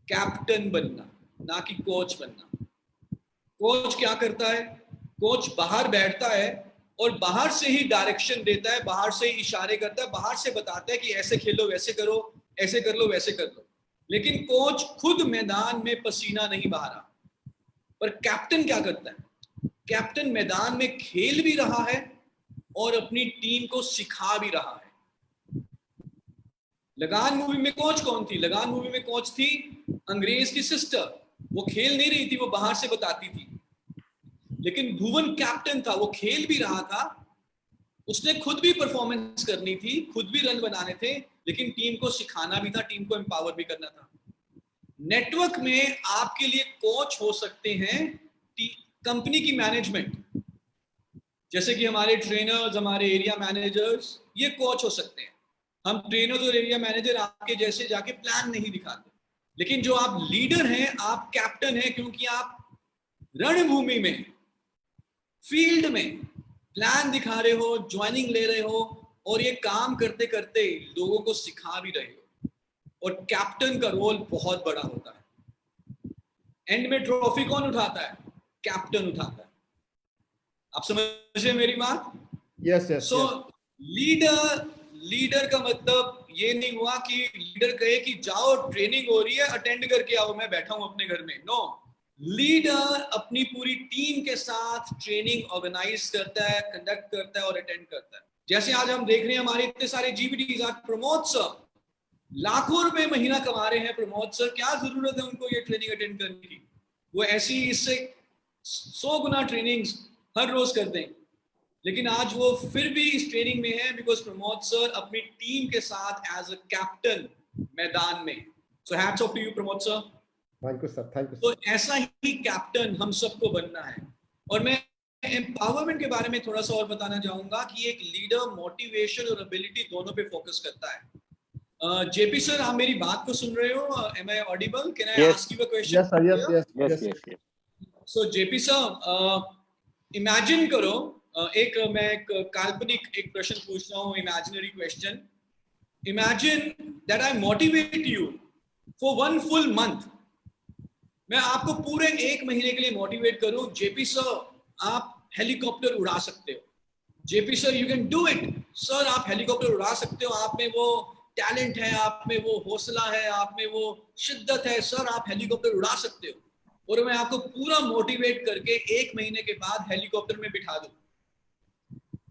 कैप्टन बनना, ना कि कोच बनना। कोच क्या करता है? कोच बाहर बैठता है और बाहर से ही डायरेक्शन देता है, बाहर से ही इशारे करता है, बाहर से बताता है कि ऐसे खेलो, वैसे करो, ऐसे कर लो, वैसे कर लो। लेकिन कोच खुद मैदान में पसीना नहीं बहा रहा। पर कैप्टन क्या करता है? कैप्टन मैदान में खेल भी रहा है और अपनी टीम को सिखा भी रहा है। लगान मूवी में कोच कौन थी? लगान मूवी में कोच थी अंग्रेज की सिस्टर। वो खेल नहीं रही थी, वो बाहर से बताती थी। लेकिन भुवन कैप्टन था, वो खेल भी रहा था, उसने खुद भी परफॉर्मेंस करनी थी, खुद भी रन बनाने थे, लेकिन टीम को सिखाना भी था, टीम को एम्पावर भी करना था। नेटवर्क में आपके लिए कोच हो सकते हैं कंपनी की मैनेजमेंट, जैसे कि हमारे ट्रेनर्स, हमारे एरिया मैनेजर्स, ये कोच हो सकते हैं। हम ट्रेनर्स और एरिया मैनेजर आपके जैसे जाके प्लान नहीं दिखाते, लेकिन जो आप लीडर हैं, आप कैप्टन हैं, क्योंकि आप रणभूमि में, फील्ड में प्लान दिखा रहे हो, ज्वाइनिंग ले रहे हो, और ये काम करते करते लोगों को सिखा भी रहे हो। और कैप्टन का रोल बहुत बड़ा होता है। एंड में ट्रॉफी कौन उठाता है? कैप्टन उठाता है। आप समझ रहे मेरी बात? Yes yes. सो लीडर का मतलब ये नहीं हुआ कि लीडर कहे कि जाओ ट्रेनिंग हो रही है अटेंड करके आओ, मैं बैठा हूं अपने घर में। नो, लीडर अपनी पूरी टीम के साथ ट्रेनिंग ऑर्गेनाइज करता है, कंडक्ट करता है और अटेंड करता है। जैसे आज हम देख रहे हैं हमारे इतने सारे जीवीडीज, आज प्रमोद सर लाखों रुपए महीना कमा रहे हैं। प्रमोद सर, क्या जरूरत है उनको ये ट्रेनिंग अटेंड करने की? वो ऐसी इससे 100 गुना ट्रेनिंग्स हर रोज करते हैं। लेकिन आज वो फिर भी इस ट्रेनिंग में है बिकॉज प्रमोद सर अपनी टीम के साथ एज अ कैप्टन मैदान में। So hats off to you Pramod sir. Thank you sir, thank you तो सर। ऐसा ही कैप्टन हम सबको बनना है। और मैं एम्पावरमेंट के बारे में थोड़ा सा और बताना चाहूंगा कि एक लीडर मोटिवेशन और एबिलिटी दोनों पे फोकस करता है। जेपी सर, आप मेरी बात को सुन रहे हो? Am I audible? Can I Yes. Ask you a question? Yes sir, yes yes Yes, yes. yes, yes. So JP sir, imagine करो, मैं एक काल्पनिक एक प्रश्न पूछ रहा हूँ, imaginary question. Imagine that I motivate you for 1 full month। मैं आपको पूरे 1 महीने के लिए मोटिवेट करूं, जेपी सर आप हेलीकॉप्टर उड़ा सकते हो, JP sir you can do it, sir आप हेलीकॉप्टर उड़ा सकते हो, आप में वो टैलेंट है, आप में वो हौसला है, आप में वो शिद्दत है, सर आप हेलीकॉप्टर उड़ा सकते हो। और मैं आपको पूरा मोटिवेट करके 1 महीने के बाद हेलीकॉप्टर में बिठा दूं,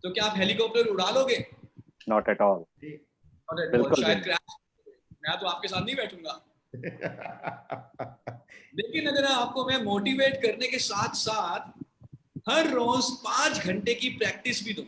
तो क्या आप हेलीकॉप्टर उड़ा लोगे? Not at all. बिल्कुल शायद नहीं। क्रैश, मैं तो आपके साथ नहीं बैठूंगा। लेकिन अगर आपको मैं मोटिवेट करने के साथ साथ हर रोज 5 घंटे की प्रैक्टिस भी दूं,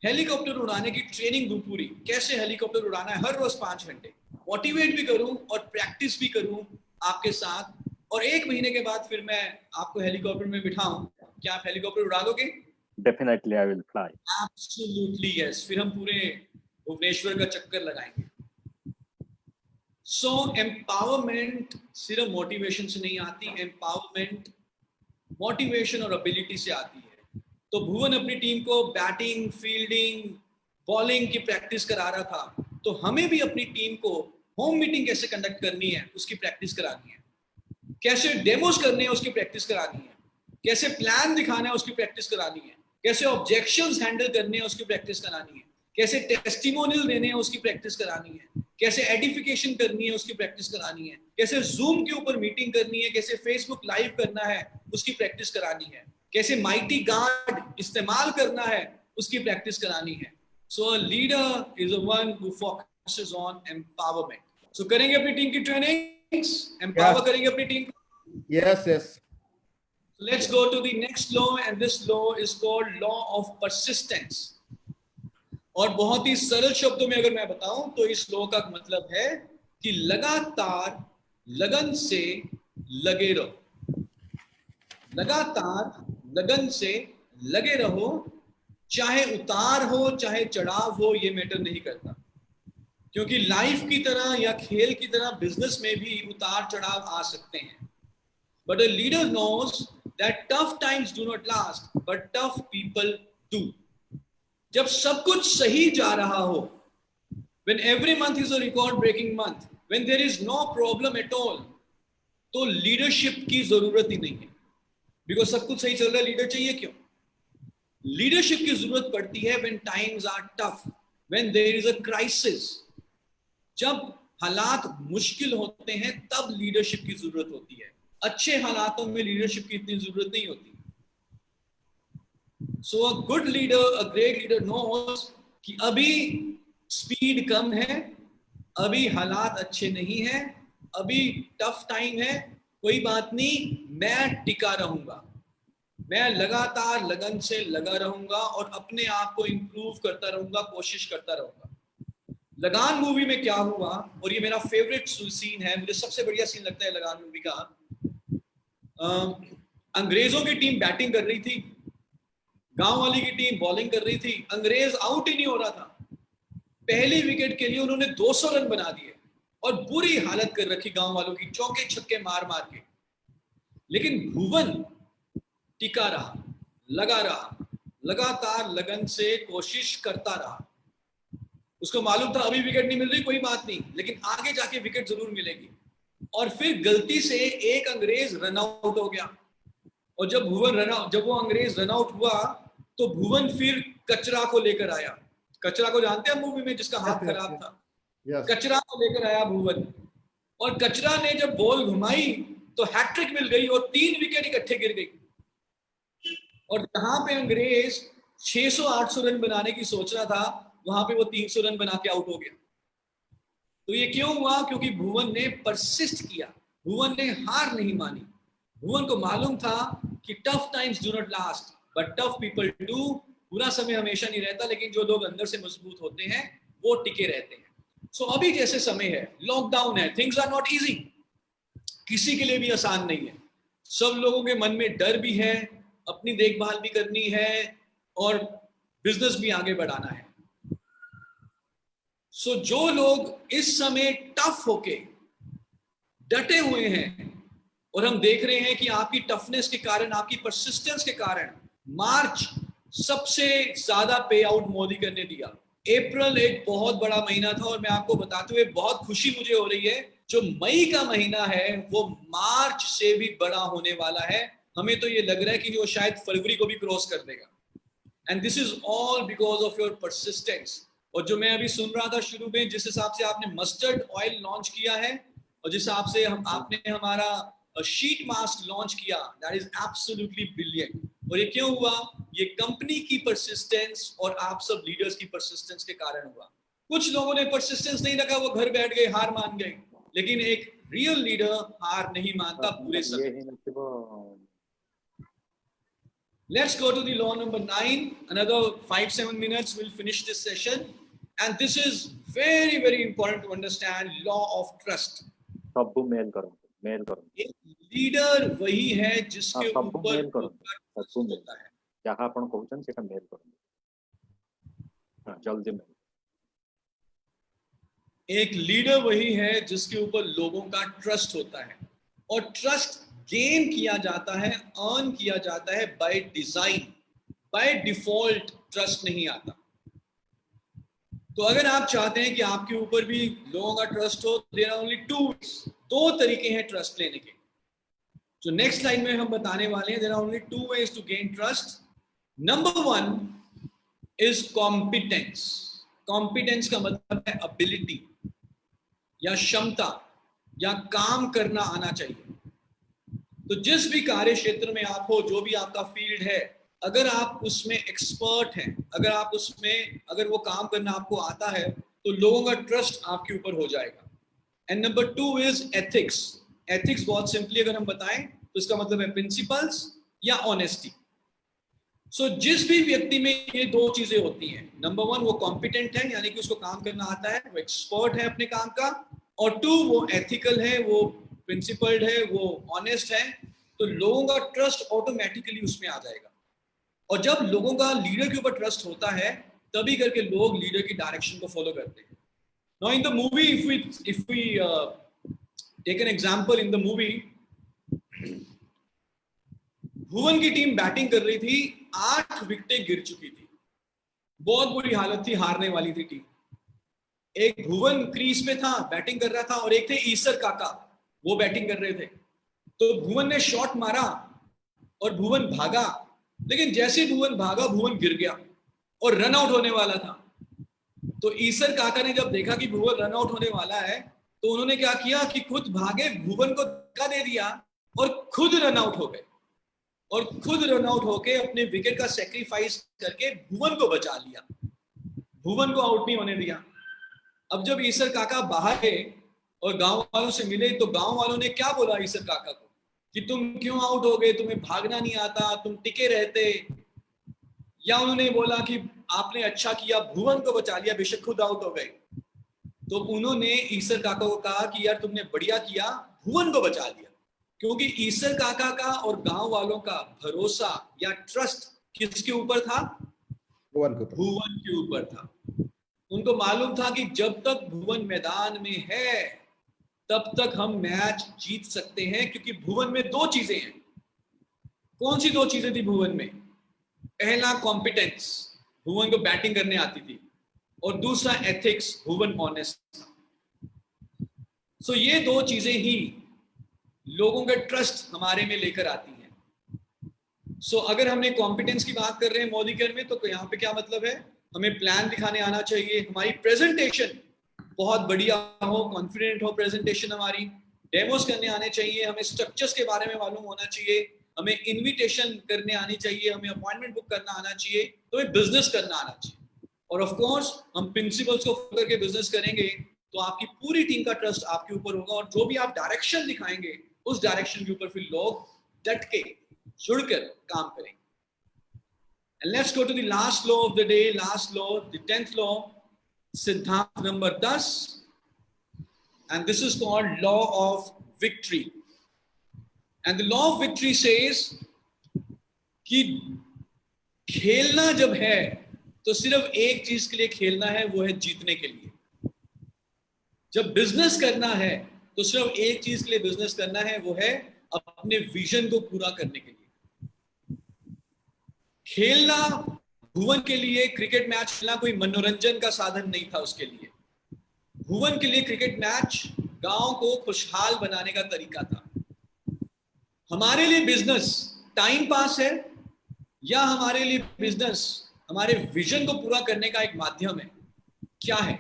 हेलीकॉप्टर उड़ाने की ट्रेनिंग दूं पूरी, कैसे हेलीकॉप्टर उड़ाना है हर रोज 5 घंटे, मोटिवेट भी करूं और प्रैक्टिस भी करूं आपके साथ, और 1 महीने के बाद फिर मैं आपको हेलीकॉप्टर में बिठाऊं, क्या आप हेलीकॉप्टर उड़ा लोगे? Definitely, I will fly. Absolutely yes. फिर हम पूरे भुवनेश्वर का चक्कर लगाएंगे। सो एम्पावरमेंट सिर्फ मोटिवेशन से नहीं आती, एम्पावरमेंट मोटिवेशन और एबिलिटी से आती है। तो भुवन अपनी टीम को बैटिंग, फील्डिंग, बॉलिंग की प्रैक्टिस करा रहा था, तो हमें भी अपनी टीम को होम मीटिंग कैसे कंडक्ट करनी है उसकी प्रैक्टिस करानी है, कैसे डेमोस करने हैं उसकी प्रैक्टिस करानी है, कैसे प्लान दिखाना है उसकी प्रैक्टिस करानी है, कैसे ऑब्जेक्शंस हैंडल करने हैं उसकी प्रैक्टिस करानी है, कैसे टेस्टिमोनियल देने हैं उसकी प्रैक्टिस करानी है, कैसे एडिफिकेशन करनी है उसकी प्रैक्टिस करानी है, कैसे जूम के ऊपर मीटिंग करनी है, कैसे फेसबुक लाइव करना है उसकी प्रैक्टिस करानी है, कैसे माइटी गार्ड इस्तेमाल करना है उसकी प्रैक्टिस करानी है। So a leader is a one who focuses on empowerment. So करेंगे अपनी टीम की ट्रेनिंग्स, एम्पावर करेंगे अपनी टीम को। Yes yes. Let's go to the next law, and this law is called law of persistence। और बहुत ही सरल शब्दों में अगर मैं बताऊं तो इस लॉ का मतलब है कि लगातार लगन से लगे रहो, लगातार लगन से लगे रहो, चाहे उतार हो चाहे चढ़ाव हो, ये मैटर नहीं करता, क्योंकि लाइफ की तरह या खेल की तरह बिजनेस में भी उतार चढ़ाव आ सकते हैं। But a leader knows that tough times do not last, but tough people do। जब सब कुछ सही जा रहा हो, when every month is a record breaking month, when there is no problem at all, तो लीडरशिप की जरूरत ही नहीं है, बिकॉज सब कुछ सही चल रहा है, लीडर चाहिए क्यों? लीडरशिप की जरूरत पड़ती है when times are tough, when there is a crisis। जब हालात मुश्किल होते हैं तब लीडरशिप की जरूरत होती है, अच्छे हालातों में लीडरशिप की इतनी जरूरत नहीं होती। So a good leader, a great leader knows कि अभी स्पीड कम है, अभी हालात अच्छे नहीं हैं, अभी टफ टाइम है, कोई बात नहीं, मैं टिका रहूंगा, मैं लगातार लगन से लगा रहूंगा और अपने आप को इंप्रूव करता रहूंगा, कोशिश करता रहूंगा। लगान मूवी में क्या हुआ, और ये मेरा फेवरेट सीन है, मुझे सबसे बढ़िया सीन लगता है लगान मूवी का। अंग्रेजों की टीम बैटिंग कर रही थी, गांव वाली की टीम बॉलिंग कर रही थी, अंग्रेज आउट ही नहीं हो रहा था। पहली विकेट के लिए उन्होंने 200 रन बना दिए और बुरी हालत कर रखी गांव वालों की, चौके छक्के मार मार के। लेकिन भुवन टिका रहा, लगा रहा, लगातार लगन से कोशिश करता रहा। उसको मालूम था अभी विकेट नहीं मिल रही, कोई बात नहीं, लेकिन आगे जाके विकेट जरूर मिलेगी। और फिर गलती से एक अंग्रेज रन आउट हो गया, और जब वो अंग्रेज रन आउट हुआ तो भुवन फिर कचरा को लेकर आया। कचरा को जानते हैं मूवी में, जिसका हाथ खराब था, कचरा को लेकर आया भुवन, और कचरा ने जब बॉल घुमाई तो हैट्रिक मिल गई और 3 विकेट इकट्ठे गिर गई। और जहां पे अंग्रेज 600-800 रन बनाने की सोच रहा था, वहां पे वो 300 रन बना के आउट हो गया। तो ये क्यों हुआ? क्योंकि भुवन ने परसिस्ट किया, भुवन ने हार नहीं मानी। भुवन को मालूम था कि tough times do not last, but tough people do. बुरा समय हमेशा नहीं रहता, लेकिन जो लोग अंदर से मजबूत होते हैं वो टिके रहते हैं। सो अभी जैसे समय है, लॉकडाउन है, थिंग्स आर नॉट इजी, किसी के लिए भी आसान नहीं है। सब लोगों के मन में डर भी है, अपनी देखभाल भी करनी है और बिजनेस भी आगे बढ़ाना है। सो जो लोग इस समय टफ होके डटे हुए हैं, और हम देख रहे हैं कि आपकी टफनेस के कारण, आपकी परसिस्टेंस के कारण मार्च सबसे ज्यादा पे आउट मोदी करने दिया। अप्रैल एक बहुत बड़ा महीना था, और मैं आपको बताते हुए बहुत खुशी मुझे हो रही है, जो मई का महीना है वो मार्च से भी बड़ा होने वाला है। हमें तो ये लग रहा है कि वो शायद फरवरी को भी क्रॉस कर देगा। And this is all because of your persistence. और जो मैं अभी सुन रहा था शुरू में, जिस हिसाब से आपने मस्टर्ड ऑयल लॉन्च किया है, और जिस हिसाब से आपने हमारा शीट मास्क लॉन्च किया, दैट इज एब्सोल्युटली ब्रिलियंट। और ये क्यों हुआ? ये कंपनी की परसिस्टेंस और आप सब लीडर्स की परसिस्टेंस के कारण हुआ। कुछ लोगों ने परसिस्टेंस नहीं रखा, वो घर बैठ गए, हार मान गए, लेकिन एक रियल लीडर हार नहीं मानता पूरे समय। Let's go to the law number 9. Another 5-7 minutes we'll finish this session, and this is very very important to understand, law of trust. सबको मेल करो। एक लीडर वही है जिसके सबको ऊपर मेल करो, सबको मेल होता है। जहाँ अपन कहउछन सेटा मेल करो। हां, जल्दी मेल। एक लीडर वही है जिसके ऊपर लोगों का ट्रस्ट होता है, और ट्रस्ट गेन किया जाता है, अर्न किया जाता है by design. By default trust नहीं आता। तो अगर आप चाहते हैं कि आपके ऊपर भी लोगों का ट्रस्ट हो, देयर आर ओनली दो तरीके हैं ट्रस्ट लेने के, जो नेक्स्ट लाइन में हम बताने वाले हैं। There are only 2 ways to gain trust. Number 1 is competence. Competence का मतलब है एबिलिटी या क्षमता या काम करना आना चाहिए। तो जिस भी कार्य क्षेत्र में आप हो, जो भी आपका फील्ड है, अगर आप उसमें एक्सपर्ट हैं, अगर वो काम करना आपको आता है, तो लोगों का ट्रस्ट आपके ऊपर हो जाएगा। And number 2 is ethics. Ethics बहुत सिंपली अगर हम बताएं तो इसका मतलब है प्रिंसिपल्स या ऑनेस्टी। सो जिस भी व्यक्ति में ये 2 चीजें होती हैं, नंबर 1 वो कॉम्पिटेंट है, यानी कि उसको काम करना आता है, वो एक्सपर्ट है अपने काम का, और 2 वो एथिकल है, वो प्रिंसिपल्ड है, वो ऑनेस्ट है, तो लोगों का ट्रस्ट ऑटोमेटिकली उसमें आ जाएगा। और जब लोगों का लीडर के ऊपर ट्रस्ट होता है, तभी करके लोग लीडर की डायरेक्शन को फॉलो करते हैं। Now in the movie, if we take an example, in the movie, भुवन की टीम बैटिंग कर रही थी, 8 विकेटें गिर चुकी थी, बहुत बुरी हालत थी, हारने वाली थी टीम। एक भुवन क्रीज पे था, बैटिंग कर रहा था, और एक थे ईसर काका, वो बैटिंग कर रहे थे। तो भुवन ने शॉट मारा और भुवन भागा, लेकिन जैसे भुवन भागा, भुवन गिर गया और रन आउट होने वाला था। तो ईसर काका ने जब देखा कि भुवन रन आउट होने वाला है, तो उन्होंने क्या किया कि खुद भागे, भुवन को धक्का दे दिया और खुद रन आउट हो गए, और खुद रन आउट होके अपने विकेट का सैक्रिफाइस करके भुवन को बचा लिया, भुवन को आउट नहीं होने दिया। अब जब ईसर काका बाहर गए और गांव वालों से मिले, तो गांव वालों ने क्या बोला ईसर काका को कि तुम क्यों आउट हो गए, तुम्हें भागना नहीं आता, तुम टिके रहते। या उन्होंने बोला कि आपने अच्छा किया, भुवन को बचा लिया, बेशक खुद आउट हो गए। तो उन्होंने ईसर काका को कहा कि यार तुमने बढ़िया किया, भुवन को बचा लिया, क्योंकि ईसर काका का और गांव वालों का भरोसा या ट्रस्ट किसके ऊपर था? भुवन के ऊपर था। उनको मालूम था कि जब तक भुवन मैदान में है, तब तक हम मैच जीत सकते हैं, क्योंकि भुवन में 2 चीजें हैं। कौन सी 2 चीजें थी भुवन में? पहला कॉम्पिटेंस, भुवन को बैटिंग करने आती थी, और दूसरा एथिक्स, भुवन ऑनेस्ट था। सो ये 2 चीजें ही लोगों का ट्रस्ट हमारे में लेकर आती हैं। सो अगर हमने कॉम्पिटेंस की बात कर रहे हैं मोदी केयर में, तो यहाँ पे क्या मतलब है? हमें प्लान दिखाने आना चाहिए, हमारी प्रेजेंटेशन बहुत बढ़िया हो, कॉन्फिडेंट हो प्रेजेंटेशन हमारी, डेमोस करने आने चाहिए, हमें स्ट्रक्चर्स के बारे में मालूम होना चाहिए, हमें इनविटेशन करने आनी चाहिए, हमें अपॉइंटमेंट बुक करना आना चाहिए, तो हमें बिजनेस करना आना चाहिए। और ऑफ कोर्स हम प्रिंसिपल्स को फॉलो करके बिजनेस करेंगे, तो आपकी पूरी टीम का ट्रस्ट आपके ऊपर होगा, और जो भी आप डायरेक्शन दिखाएंगे, उस डायरेक्शन के ऊपर फिर लोग डट के जुड़कर काम करेंगे। And let's go to the last law of the day, last law, the 10th law, Siddharth number 10. And this is called law of victory. And the law of victory says कि खेलना जब है तो सिर्फ एक चीज के लिए खेलना है, वो है जीतने के लिए। जब बिजनेस करना है तो सिर्फ एक चीज के लिए बिजनेस करना है, वो है अपने विजन को पूरा करने के लिए। खेलना भुवन के लिए क्रिकेट मैच खेलना कोई मनोरंजन का साधन नहीं था उसके लिए। भुवन के लिए क्रिकेट मैच गांव को खुशहाल बनाने का तरीका था। हमारे लिए बिजनेस टाइम पास है या हमारे लिए बिजनेस हमारे विजन को पूरा करने का एक माध्यम है? क्या है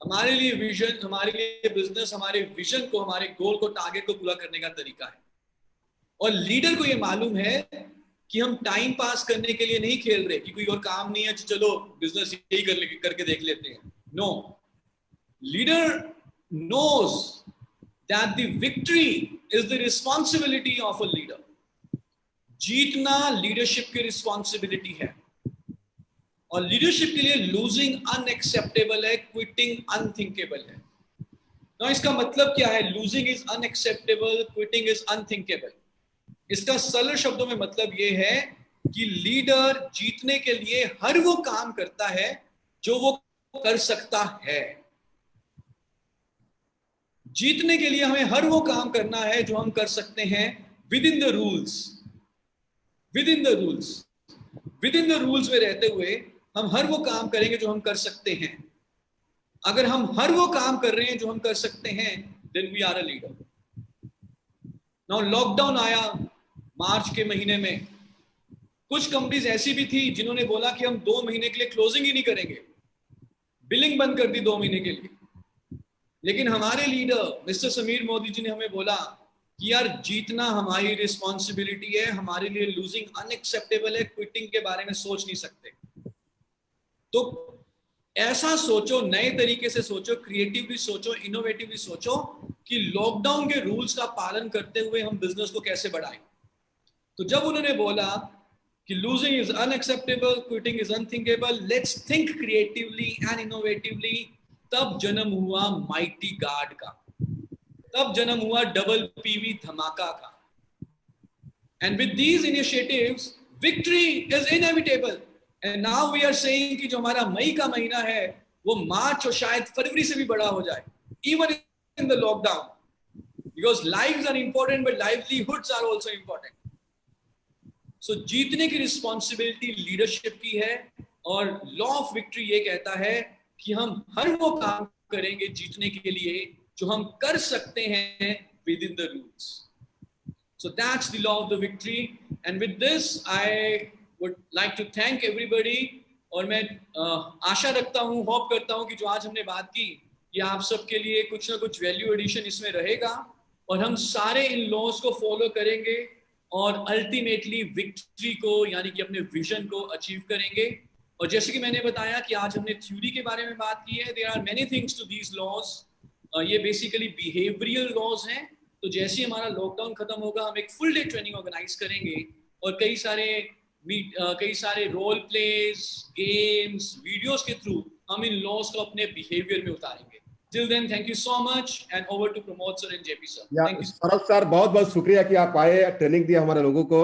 हमारे लिए विजन? हमारे लिए बिजनेस हमारे विजन को, हमारे गोल को, टारगेट को पूरा करने का तरीका है। और लीडर को यह मालूम है कि हम टाइम पास करने के लिए नहीं खेल रहे कि कोई और काम नहीं है, चलो बिजनेस यही करके देख लेते हैं। No, leader knows that the victory is the responsibility of a leader. जीतना लीडरशिप की रिस्पॉन्सिबिलिटी है, और लीडरशिप के लिए लूजिंग अनएक्सेप्टेबल है, क्विटिंग अनथिंकेबल है। ना इसका मतलब क्या है? Losing is unacceptable, quitting is unthinkable. इसका सरल शब्दों में मतलब यह है कि लीडर जीतने के लिए हर वो काम करता है जो वो कर सकता है। जीतने के लिए हमें हर वो काम करना है जो हम कर सकते हैं within the rules. With in the rules, with in the rules में रहते हुए हम हर वो काम करेंगे जो हम कर सकते हैं। अगर हम हर वो काम कर रहे हैं जो हम कर सकते हैं, then we are a leader. Now lockdown आया मार्च के महीने में, कुछ कंपनीज ऐसी भी थी जिन्होंने बोला कि हम 2 महीने के लिए क्लोजिंग ही नहीं करेंगे, बिलिंग बंद कर दी 2 महीने के लिए। लेकिन हमारे लीडर मिस्टर समीर मोदी जी ने हमें बोला कि यार जीतना हमारी रिस्पॉन्सिबिलिटी है, हमारे लिए लूजिंग अनएक्सेप्टेबल है, क्विटिंग के बारे में सोच नहीं सकते। तो ऐसा सोचो, नए तरीके से सोचो, क्रिएटिवली सोचो, इनोवेटिवली सोचो कि लॉकडाउन के रूल्स का पालन करते हुए हम बिजनेस को कैसे बढ़ाएं। तो जब उन्होंने बोला कि losing is unacceptable, quitting is unthinkable, let's think creatively and innovatively, तब जन्म हुआ माइटी गार्ड का, तब जन्म हुआ डबल पीवी धमाका का। And with these initiatives victory is inevitable. And now we are saying कि जो हमारा मई का महीना है वो मार्च और शायद फरवरी से भी बड़ा हो जाए, even in the lockdown, because lives are important but livelihoods are also important. So जीतने की रिस्पॉन्सिबिलिटी लीडरशिप की है, और लॉ ऑफ विक्ट्री ये कहता है कि हम हर वो काम करेंगे जीतने के लिए जो हम कर सकते हैं within the rules. So that's the law of the victory. And with this I would like to thank everybody. और मैं आशा रखता हूँ, होप करता हूँ कि जो आज हमने बात की ये आप सबके लिए कुछ ना कुछ वैल्यू एडिशन इसमें रहेगा, और हम सारे इन लॉज को फॉलो करेंगे और अल्टीमेटली विक्ट्री को, यानी कि अपने विजन को अचीव करेंगे। और जैसे कि मैंने बताया कि आज हमने थ्योरी के बारे में बात की है, there are many things to these laws. ये बेसिकली बिहेवियरल लॉज हैं। तो जैसे ही हमारा लॉकडाउन खत्म होगा हम एक फुल डे ट्रेनिंग ऑर्गेनाइज करेंगे, और कई सारे रोल प्लेज, गेम्स, वीडियोस के थ्रू हम इन लॉज को अपने बिहेवियर में उतारेंगे। Till then, thank you so much, and over to Pramod sir and JP sir. Thank you. सरल सर, बहुत बहुत शुक्रिया कि आप आए, ट्रेनिंग दिया हमारे लोगों को।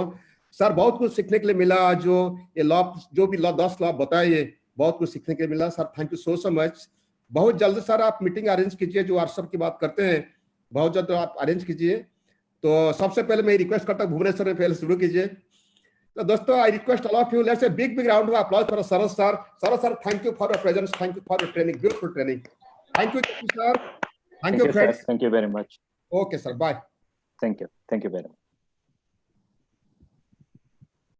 सर बहुत कुछ सीखने के लिए मिला, जो ये लॉ, जो भी 10 लॉ बताए, ये बहुत कुछ सीखने के लिए मिला। Sir thank you so much. बहुत जल्द सर आप मीटिंग अरेंज कीजिए, जो व्हाट्सएप की बात करते हैं बहुत जल्द आप अरेंज कीजिए। तो सबसे पहले मैं रिक्वेस्ट करता हूँ भुवनेश्वर में पहले शुरू कीजिए। तो दोस्तों, I request all of you, let's a big round of applause for सरल सर। सरल sir, thank you for your presence, thank you for your training, beautiful training. Thank you, sir. Thank you, friends. Thank you very much. Okay, sir. Bye. Thank you very much.